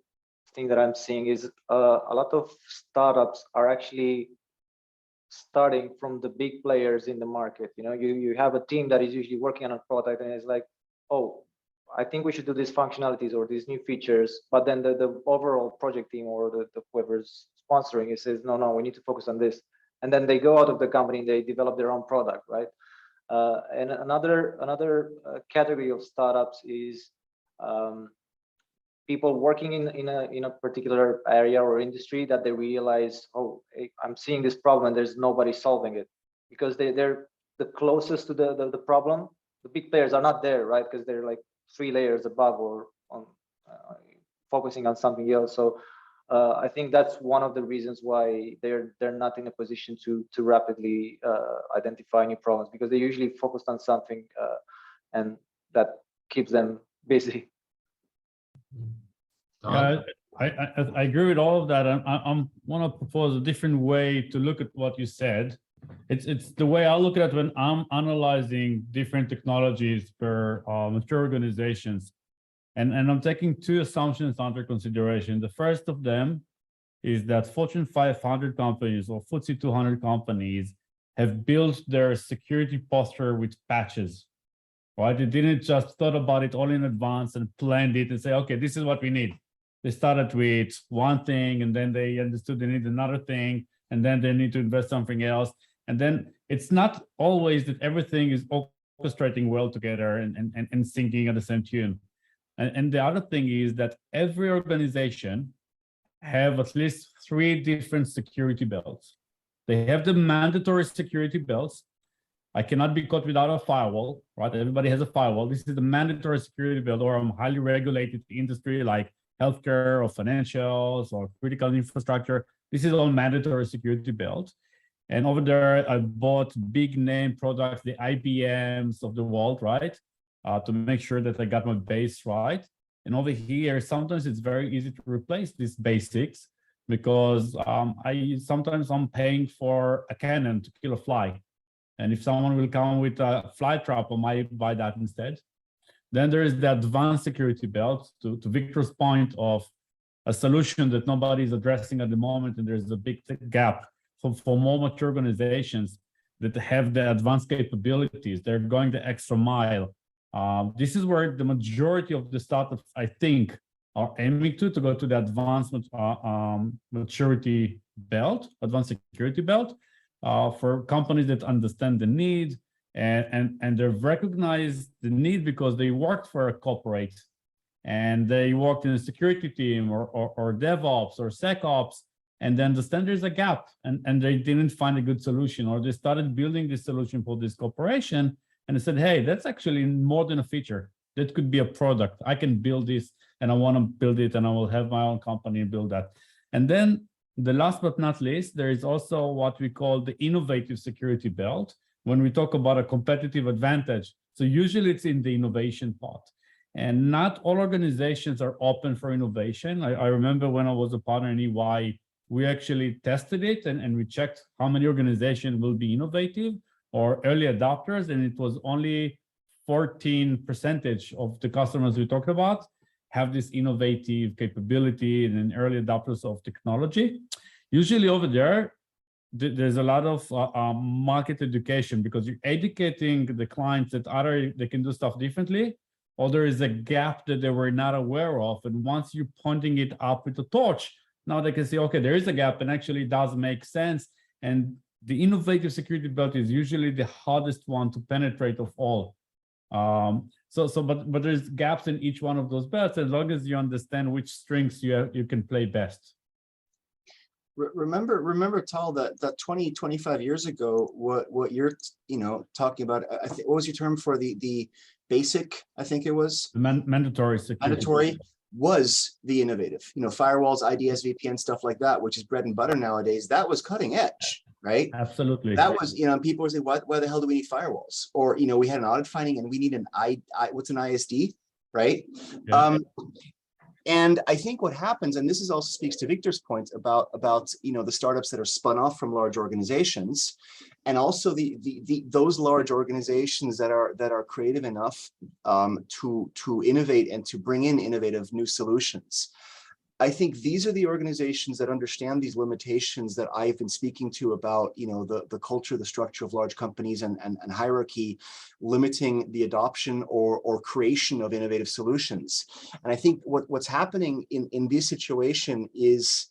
thing that I'm seeing is a lot of startups are actually starting from the big players in the market. You know, you have a team that is usually working on a product and it's like, oh, I think we should do these functionalities or these new features, but then the overall project team or the whoever's sponsoring it says, no, we need to focus on this. And then they go out of the company and they develop their own product, right? And another category of startups is people working in a particular area or industry that they realize, oh, hey, I'm seeing this problem and there's nobody solving it, because they're the closest to the problem. The big players are not there, right? Because they're like 3 layers above or on focusing on something else. So I think that's one of the reasons why they're not in a position to rapidly identify new problems, because they usually focused on something and that keeps them busy. I agree with all of that. I want to propose a different way to look at what you said. It's the way I look at it when I'm analyzing different technologies for mature organizations. And I'm taking 2 assumptions under consideration. The first of them is that Fortune 500 companies or FTSE 200 companies have built their security posture with patches, right? They didn't just thought about it all in advance and planned it and say, okay, this is what we need. They started with one thing and then they understood they need another thing and then they need to invest something else. And then it's not always that everything is orchestrating well together and syncing at the same tune. And the other thing is that every organization have at least 3 different security belts. They have the mandatory security belts. I cannot be caught without a firewall, right? Everybody has a firewall. This is the mandatory security belt, or a highly regulated industry like healthcare or financials or critical infrastructure. This is all mandatory security belt. And over there, I bought big name products, the IBMs of the world, right? To make sure that I got my base right. And over here, sometimes it's very easy to replace these basics because sometimes I'm paying for a cannon to kill a fly. And if someone will come with a fly trap, I might buy that instead. Then there is the advanced security belt, to Victor's point of a solution that nobody is addressing at the moment, and there's a big gap for more mature organizations that have the advanced capabilities. They're going the extra mile. This is where the majority of the startups, I think, are aiming to go to the advanced maturity belt, advanced security belt, for companies that understand the need and they've recognized the need because they worked for a corporate and they worked in a security team or DevOps or SecOps, and they understand there's a gap and they didn't find a good solution, or they started building this solution for this corporation and they said, hey, that's actually more than a feature. That could be a product. I can build this and I want to build it and I will have my own company and build that. And then the last but not least, there is also what we call the innovative security belt when we talk about a competitive advantage. So usually it's in the innovation part. And not all organizations are open for innovation. I remember when I was a partner in EY, we actually tested it and we checked how many organizations will be innovative or early adopters, and it was only 14% of the customers we talked about have this innovative capability and early adopters of technology. Usually over there, there's a lot of market education because you're educating the clients that either they can do stuff differently or there is a gap that they were not aware of. And once you're pointing it up with a torch, now they can see, okay, there is a gap and actually it does make sense. And the innovative security belt is usually the hardest one to penetrate of all. But there's gaps in each one of those belts as long as you understand which strengths you can play best. Remember, Tal, that 20, 25 years ago, what you're talking about, what was your term for the basic, I think it was? Mandatory security. Mandatory was the innovative, firewalls, IDS, VPN, stuff like that, which is bread and butter nowadays. That was cutting edge, right? Absolutely. That was, people would say, why the hell do we need firewalls? Or, we had an audit finding and we need an what's an ISD, right? Yeah. And I think what happens, and this is also speaks to Victor's point about the startups that are spun off from large organizations, and also those large organizations that are creative enough to innovate and to bring in innovative new solutions. I think these are the organizations that understand these limitations that I've been speaking to about, the culture, the structure of large companies and hierarchy, limiting the adoption or creation of innovative solutions. And I think what's happening in this situation is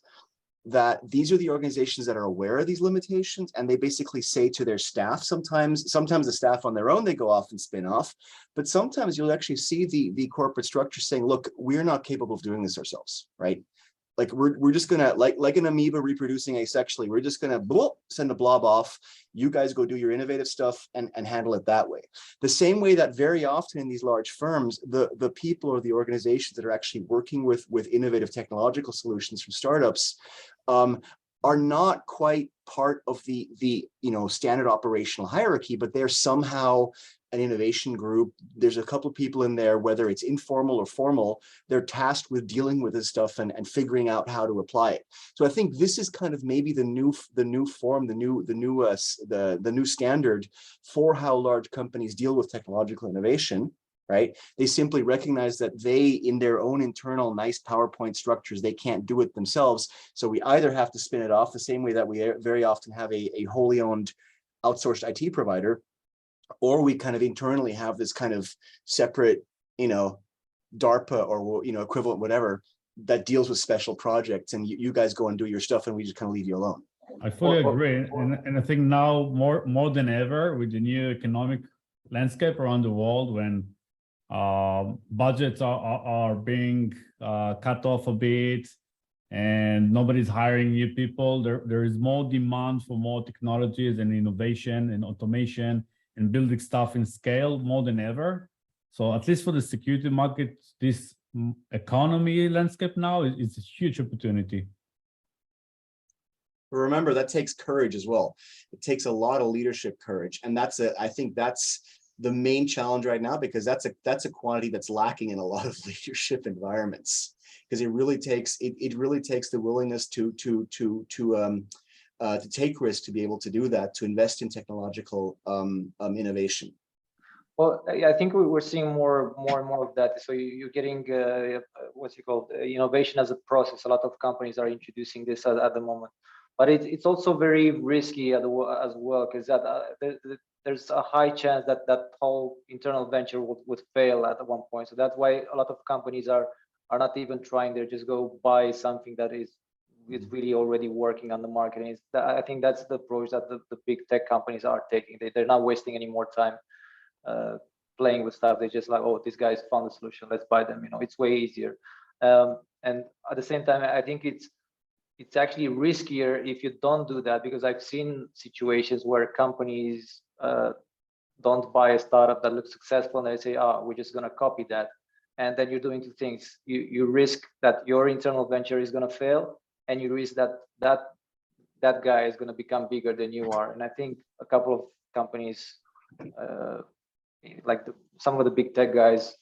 that these are the organizations that are aware of these limitations, and they basically say to their staff, sometimes the staff on their own, they go off and spin off, but sometimes you'll actually see the corporate structure saying, look, we're not capable of doing this ourselves, right? Like we're just gonna, like an amoeba reproducing asexually, we're just gonna send a blob off, you guys go do your innovative stuff and handle it that way. The same way that very often in these large firms, the people or the organizations that are actually working with innovative technological solutions from startups are not quite part of the standard operational hierarchy, but they're somehow an innovation group. There's a couple of people in there, whether it's informal or formal, they're tasked with dealing with this stuff and figuring out how to apply it. So I think this is kind of maybe the new form, the new standard for how large companies deal with technological innovation. Right? They simply recognize that they, in their own internal nice PowerPoint structures, they can't do it themselves. So we either have to spin it off the same way that we very often have a wholly owned outsourced IT provider, or we kind of internally have this kind of separate, DARPA or, equivalent, whatever, that deals with special projects, and you guys go and do your stuff and we just kind of leave you alone. I fully agree. And I think now more than ever with the new economic landscape around the world, when budgets are being cut off a bit, and nobody's hiring new people. There is more demand for more technologies and innovation and automation and building stuff in scale more than ever. So at least for the security market, this economy landscape now is a huge opportunity. Remember, that takes courage as well. It takes a lot of leadership courage. And I think that's the main challenge right now, because that's a quantity that's lacking in a lot of leadership environments. Because it really takes the willingness to take risks to be able to do that, to invest in technological innovation. Well, I think we're seeing more and more of that. So you're getting what's it called, innovation as a process. A lot of companies are introducing this at the moment, but it's also very risky as well, because there's a high chance that whole internal venture would fail at one point. So that's why a lot of companies are not even trying. They just go buy something that is really already working on the market. And I think that's the approach that the big tech companies are taking. They're not wasting any more time playing with stuff. They just like, oh, these guys found a solution, let's buy them. It's way easier. And at the same time, I think it's actually riskier if you don't do that, because I've seen situations where companies don't buy a startup that looks successful and they say, oh, we're just going to copy that. And then you're doing two things. You risk that your internal venture is going to fail, and you risk that guy is going to become bigger than you are. And I think a couple of companies, like some of the big tech guys,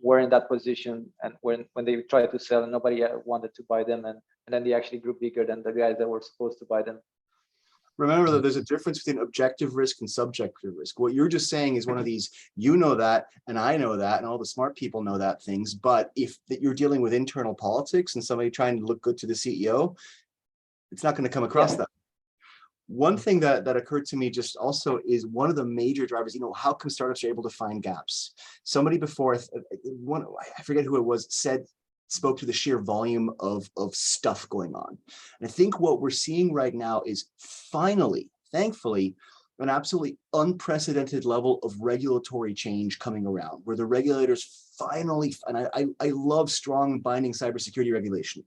were in that position, and when they tried to sell and nobody wanted to buy them, and then they actually grew bigger than the guys that were supposed to buy them. Remember that there's a difference between objective risk and subjective risk. What you're just saying is one of these, you know that, and I know that, and all the smart people know that things, but if you're dealing with internal politics and somebody trying to look good to the CEO, it's not going to come across that. One thing that occurred to me just also is one of the major drivers, how come startups are able to find gaps? Somebody before, I forget who it was, spoke to the sheer volume of stuff going on. And I think what we're seeing right now is finally, thankfully, an absolutely unprecedented level of regulatory change coming around, where the regulators finally, and I love strong binding cybersecurity regulation.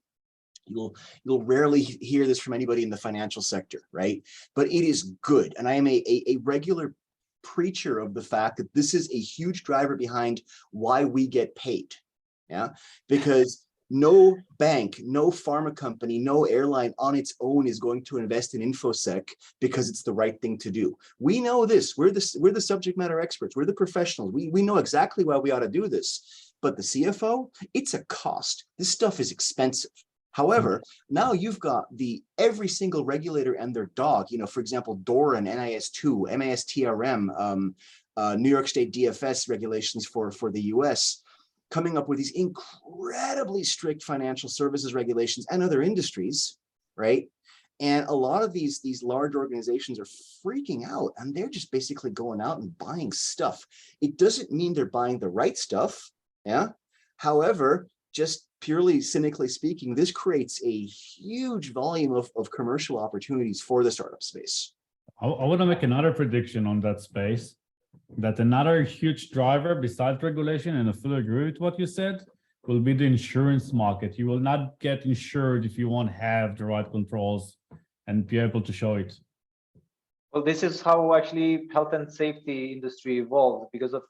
You'll rarely hear this from anybody in the financial sector, right? But it is good. And I am a regular preacher of the fact that this is a huge driver behind why we get paid. Yeah, because no bank, no pharma company, no airline on its own is going to invest in InfoSec because it's the right thing to do. We know this. We're the subject matter experts. We're the professionals. We know exactly why we ought to do this. But the CFO, it's a cost. This stuff is expensive. However, now you've got every single regulator and their dog. For example, DORA and NIS2, MASTRM, New York State DFS regulations for the US, coming up with these incredibly strict financial services regulations and other industries, right? And a lot of these large organizations are freaking out, and they're just basically going out and buying stuff. It doesn't mean they're buying the right stuff, yeah? However, just purely cynically speaking, this creates a huge volume of commercial opportunities for the startup space. I want to make another prediction on that space, that another huge driver besides regulation, and I fully agree with what you said, will be the insurance market. You will not get insured if you won't have the right controls and be able to show it. Well, this is how actually health and safety industry evolved because of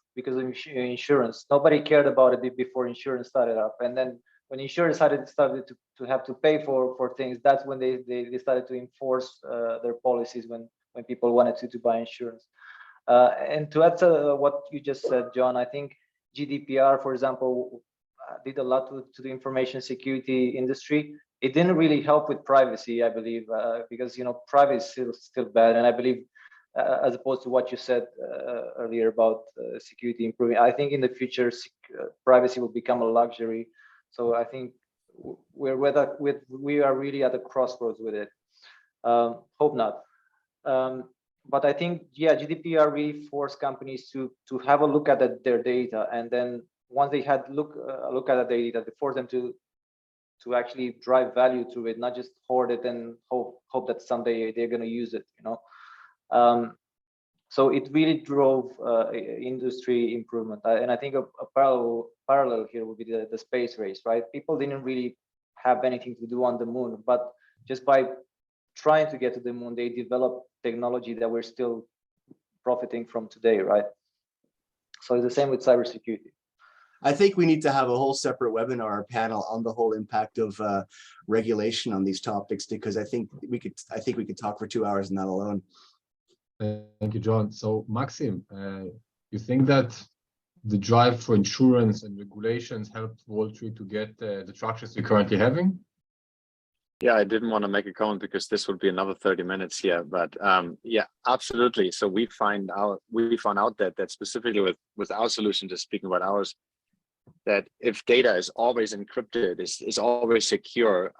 insurance. Nobody cared about it before insurance started up, and then when insurance started to have to pay for things, that's when they started to enforce their policies when people wanted to buy insurance. And to add to what you just said, John, I think GDPR, for example, did a lot to the information security industry. It didn't really help with privacy, I believe, because privacy is still bad. And I believe, as opposed to what you said earlier about security improving, I think in the future privacy will become a luxury. So I think we are really at a crossroads with it. Hope not. But I think, yeah, GDPR really forced companies to have a look at their data, and then once they had look at the data, they forced them to actually drive value to it, not just hoard it and hope that someday they're going to use it. So it really drove industry improvement, and I think a parallel here would be the space race, right? People didn't really have anything to do on the moon, but just by trying to get to the moon, they developed technology that we're still profiting from today, right? So it's the same with cybersecurity. I think we need to have a whole separate webinar or panel on the whole impact of regulation on these topics, because I think we could talk for 2 hours on that alone. Thank you, John. So, Maxim, you think that the drive for insurance and regulations helped Vaultree to get the traction we're currently having? Yeah, I didn't want to make a comment because this would be another 30 minutes here, but yeah, absolutely. So we found out that specifically with our solution, just speaking about ours, that if data is always encrypted, is always secure,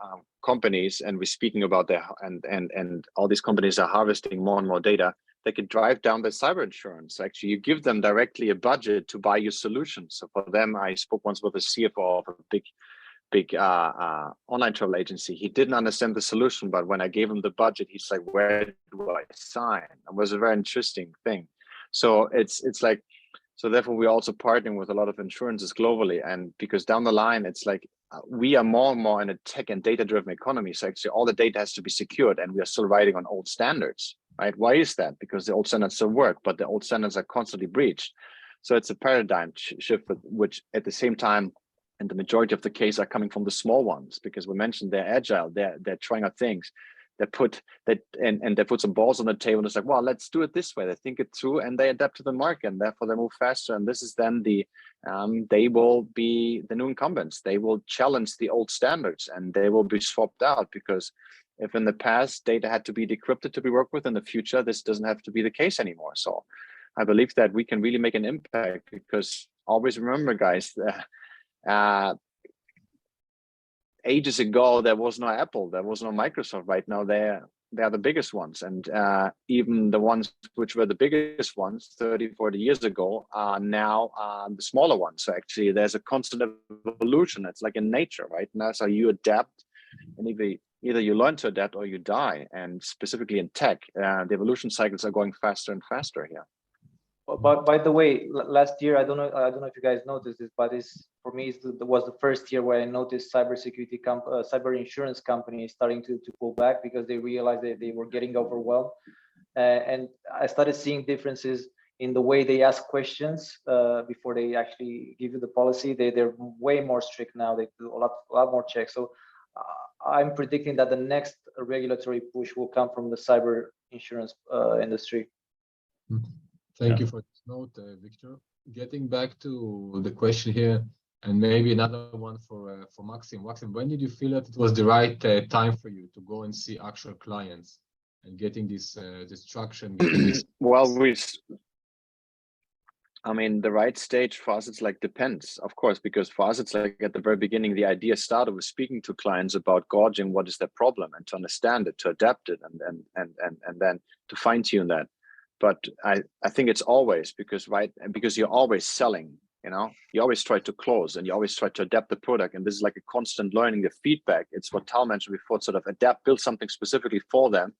companies, and we're speaking about and all these companies are harvesting more and more data, they can drive down the cyber insurance. Actually, you give them directly a budget to buy your solution. So for them, I spoke once with a CFO of a big online travel agency. He didn't understand the solution, but when I gave him the budget, he's like, where do I sign? It was a very interesting thing. So it's like, so therefore we're also partnering with a lot of insurances globally. And because down the line, it's like, we are more and more in a tech and data-driven economy. So actually all the data has to be secured, and we are still riding on old standards, right? Why is that? Because the old standards still work, but the old standards are constantly breached. So it's a paradigm shift, which at the same time, and the majority of the cases are coming from the small ones, because we mentioned they're agile, they're trying out things, they put some balls on the table, and it's like, well, let's do it this way. They think it through and they adapt to the market, and therefore they move faster. And this is then they will be the new incumbents. They will challenge the old standards, and they will be swapped out, because if in the past data had to be decrypted to be worked with, in the future this doesn't have to be the case anymore. So I believe that we can really make an impact, because always remember, guys, ages ago there was no Apple, there was no Microsoft. Right now they are the biggest ones, and even the ones which were the biggest ones 30-40 years ago are now the smaller ones. So actually there's a constant evolution. It's like in nature, right? And that's how you adapt, and either you learn to adapt or you die. And specifically in tech, the evolution cycles are going faster and faster here. But by the way, last year, I don't know if you guys noticed this, but for me, it was the first year where I noticed cyber insurance companies starting to pull back, because they realized that they were getting overwhelmed. And I started seeing differences in the way they ask questions before they actually give you the policy. They're way more strict now. They do a lot more checks. So I'm predicting that the next regulatory push will come from the cyber insurance industry. Thank you for this note, Victor. Getting back to the question here, and maybe another one for Maxim. Maxim, when did you feel that it was the right time for you to go and see actual clients and getting this traction? Well, I mean, the right stage for us, it's like depends, of course, because for us, it's like at the very beginning, the idea started with speaking to clients about gauging what is their problem, and to understand it, to adapt it, and then to fine tune that. But I think it's always because you're always selling, you always try to close, and you always try to adapt the product. And this is like a constant learning, the feedback. It's what Tal mentioned before, sort of adapt, build something specifically for them,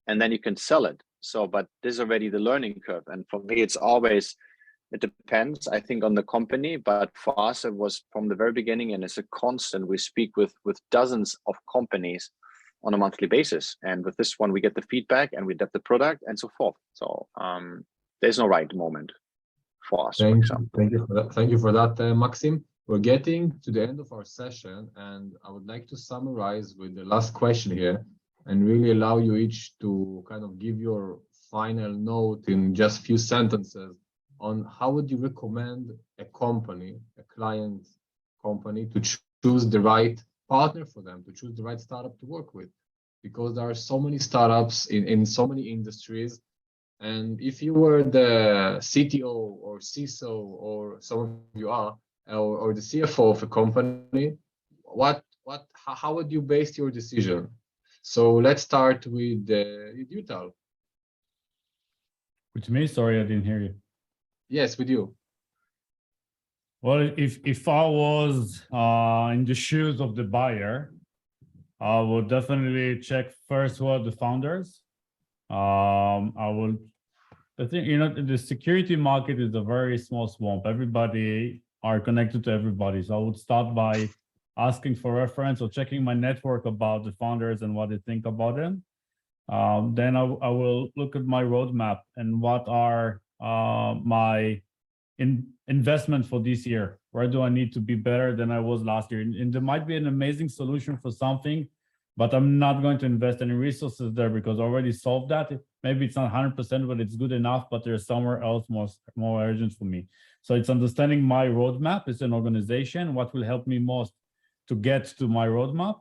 and then you can sell it. So, but this is already the learning curve. And for me, it depends, I think, on the company. But for us, it was from the very beginning, and it's a constant. We speak with dozens of companies on a monthly basis, and with this one we get the feedback and we adapt the product and so forth. So there's no right moment for us. Thank you for that. Thank you for that, Maxim. We're getting to the end of our session, and I would like to summarize with the last question here, and really allow you each to kind of give your final note in just a few sentences on how would you recommend a client company, to choose the right partner for them, to choose the right startup to work with, because there are so many startups in so many industries. And if you were the CTO or CISO, or some of you are, or the CFO of a company, how would you base your decision? So let's start with you, Tal. With me? Sorry, I didn't hear you. Yes, with you. Well, if I was in the shoes of the buyer, I would definitely check first who are the founders. I think, the security market is a very small swamp. Everybody are connected to everybody. So I would start by asking for reference or checking my network about the founders and what they think about them. Then I will look at my roadmap and what are my investment for this year. Where do I need to be better than I was last year? And there might be an amazing solution for something, but I'm not going to invest any resources there because I already solved that. Maybe it's not 100%, but it's good enough, but there's somewhere else more urgent for me. So it's understanding my roadmap as an organization, what will help me most to get to my roadmap.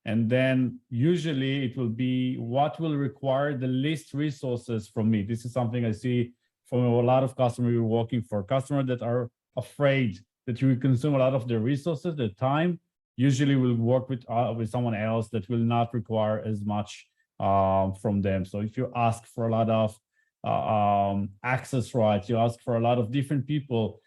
And then usually it will be what will require the least resources from me. This is something I see from a lot of customers we're working for. Customers that are afraid that you will consume a lot of their resources, their time, usually will work with someone else that will not require as much from them. So if you ask for a lot of access rights, you ask for a lot of different people.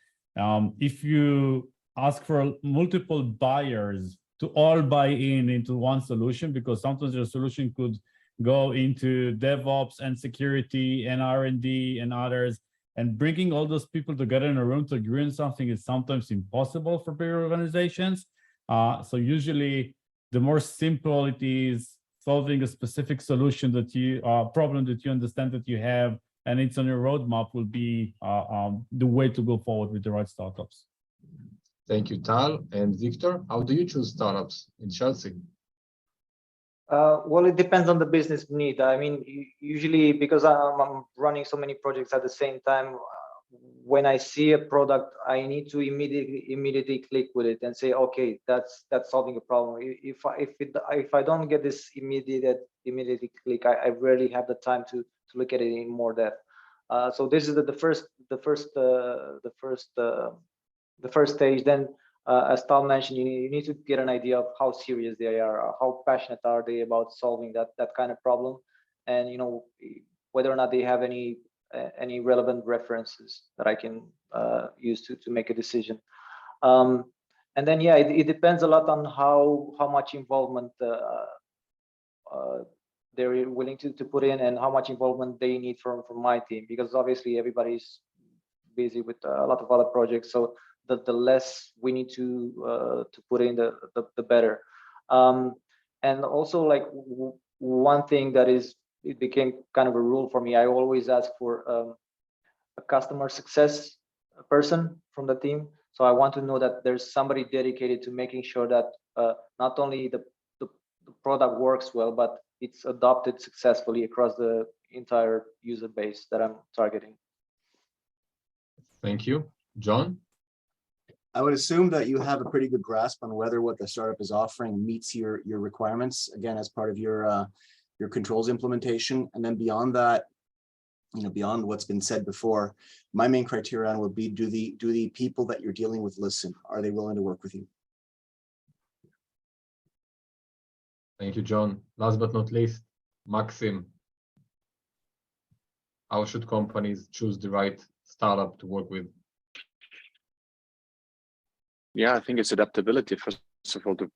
If you ask for multiple buyers to all buy into one solution, because sometimes your solution could go into DevOps and security and R&D and others, and bringing all those people together in a room to agree on something is sometimes impossible for bigger organizations. So usually the more simple it is, solving a specific solution that you problem that you understand that you have and it's on your roadmap will be the way to go forward with the right startups. Thank you, Tal. And Victor, how do you choose startups in Chelsea? Well, it depends on the business need. I mean, usually because I'm running so many projects at the same time, when I see a product, I need to immediately click with it and say, okay, that's solving a problem. If I don't get this immediately click, I rarely have the time to look at it in more depth. So this is the first stage. Then, as Tal mentioned, you need to get an idea of how serious they are, how passionate are they about solving that kind of problem, and whether or not they have any relevant references that I can use to make a decision. And then, yeah, it depends a lot on how much involvement they're willing to put in and how much involvement they need from my team, because obviously everybody's busy with a lot of other projects. So the less we need to put in, the better. And also, like, one thing that it became kind of a rule for me, I always ask for a customer success person from the team. So I want to know that there's somebody dedicated to making sure that not only the product works well, but it's adopted successfully across the entire user base that I'm targeting. Thank you. John? I would assume that you have a pretty good grasp on whether what the startup is offering meets your requirements, again, as part of your controls implementation. And then beyond that, beyond what's been said before, my main criterion would be, do the people that you're dealing with listen? Are they willing to work with you? Thank you, John. Last but not least, Maxim. How should companies choose the right startup to work with? Yeah, I think it's adaptability, first of all, to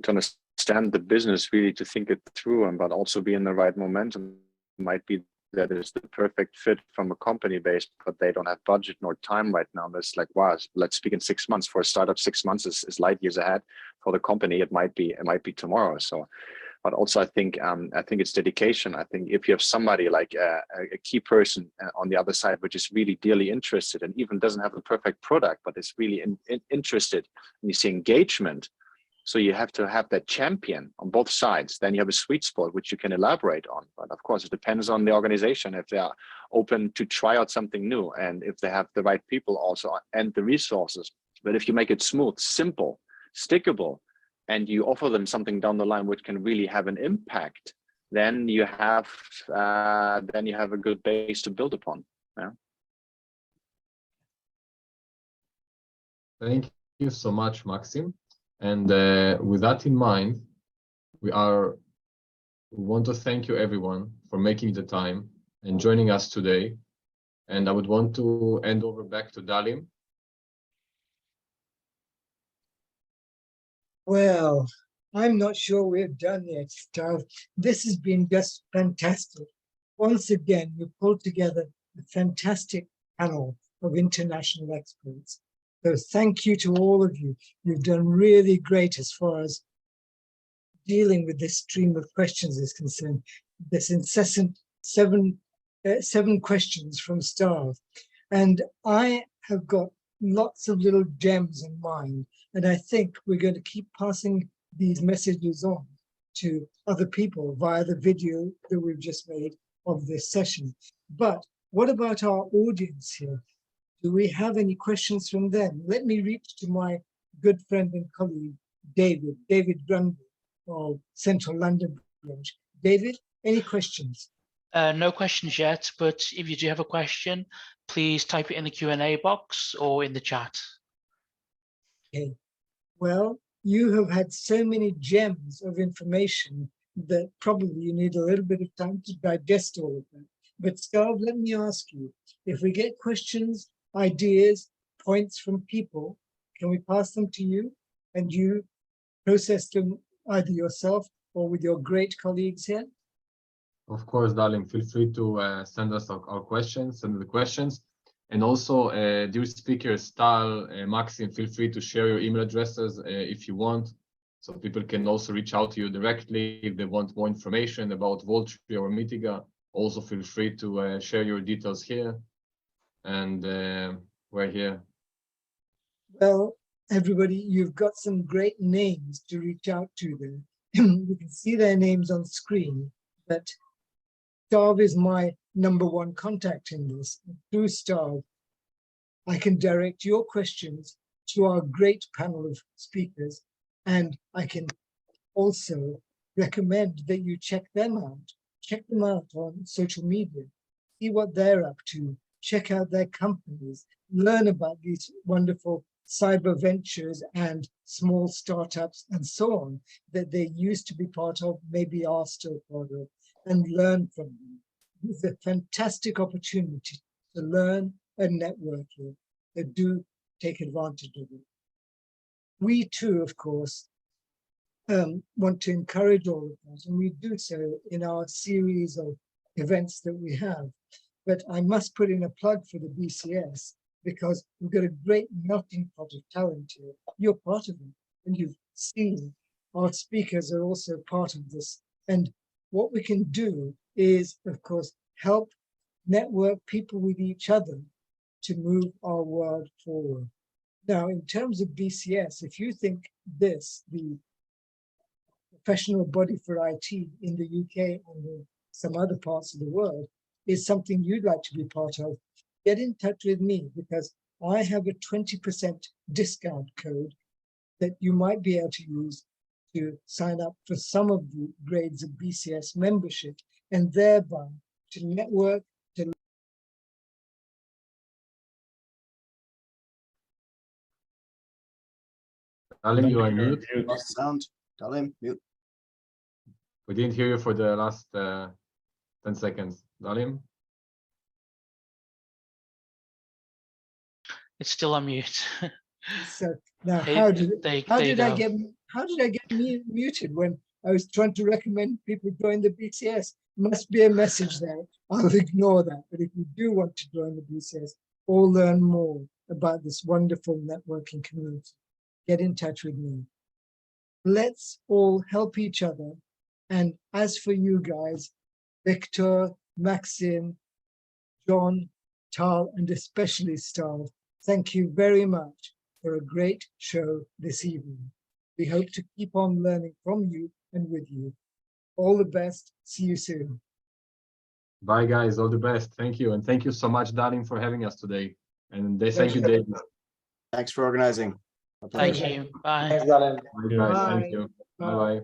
understand the business, really to think it through, but also be in the right momentum. Might be that is the perfect fit from a company base, but they don't have budget nor time right now. That's like, wow, let's speak in 6 months. For a startup, 6 months is light years ahead. For the company, it might be tomorrow. So, but also I think it's dedication. I think if you have somebody like a key person on the other side, which is really dearly interested and even doesn't have the perfect product, but is really interested, and you see engagement. So you have to have that champion on both sides. Then you have a sweet spot, which you can elaborate on. But of course, it depends on the organization, if they are open to try out something new and if they have the right people also and the resources. But if you make it smooth, simple, stickable, and you offer them something down the line which can really have an impact, then you have a good base to build upon. Yeah. Thank you so much, Maxim. And with that in mind, we want to thank you everyone for making the time and joining us today. And I would want to hand over back to Dalim. Well, I'm not sure we're done yet, Stav. This has been just fantastic. Once again, you pulled together a fantastic panel of international experts. So thank you to all of you. You've done really great as far as dealing with this stream of questions is concerned. This incessant seven questions from Stav. And I have got lots of little gems in mind. And I think we're going to keep passing these messages on to other people via the video that we've just made of this session. But what about our audience here? Do we have any questions from them? Let me reach to my good friend and colleague, David Grundy of Central London branch. David, any questions? No questions yet, but if you do have a question, please type it in the Q&A box or in the chat. Okay. Well, you have had so many gems of information that probably you need a little bit of time to digest all of that. But Stav, let me ask you, if we get questions, ideas, points from people, can we pass them to you and you process them either yourself or with your great colleagues here? Of course, darling, feel free to send us our questions, send the questions. And also, dear speakers, Tal, Maxim, feel free to share your email addresses if you want. So people can also reach out to you directly if they want more information about Vaultree or Mitiga. Also feel free to share your details here. And we're here. Well, everybody, you've got some great names to reach out to them. You can see their names on screen, but Stav is my #1 contact in this. Through Stav, I can direct your questions to our great panel of speakers, and I can also recommend that you check them out. Check them out on social media, see what they're up to, check out their companies, learn about these wonderful cyber ventures and small startups and so on that they used to be part of, maybe are still part of, and learn from them. It's a fantastic opportunity to learn and network here. So do take advantage of it. We too, of course, want to encourage all of that, and we do so in our series of events that we have. But I must put in a plug for the BCS because we've got a great melting pot of talent here. You're part of it, and you've seen our speakers are also part of this. And what we can do is, of course, help network people with each other to move our world forward. Now, in terms of BCS, if you think this, the professional body for IT in the UK and in some other parts of the world, is something you'd like to be part of, get in touch with me because I have a 20% discount code that you might be able to use to sign up for some of the grades of BCS membership and thereby to network, to Darling, you are mute. Lost sound. Dalim, mute. We didn't hear you for the last 10 seconds. Dalim? It's still on mute. so now Hey, how did there I you get muted when I was trying to recommend people join the BCS? Must be a message there. I'll ignore that. But if you do want to join the BCS or learn more about this wonderful networking community, get in touch with me. Let's all help each other. And as for you guys, Victor, Maxim, John, Tal, and especially Stav, thank you very much for a great show this evening. We hope to keep on learning from you and with you. All the best. See you soon. Bye, guys. All the best. Thank you. And thank you so much, Dalim, for having us today. And thank you, David. Thanks for organizing. Thank you. Bye. Thanks, Alan. Bye, guys. Thank you. Bye. Bye-bye.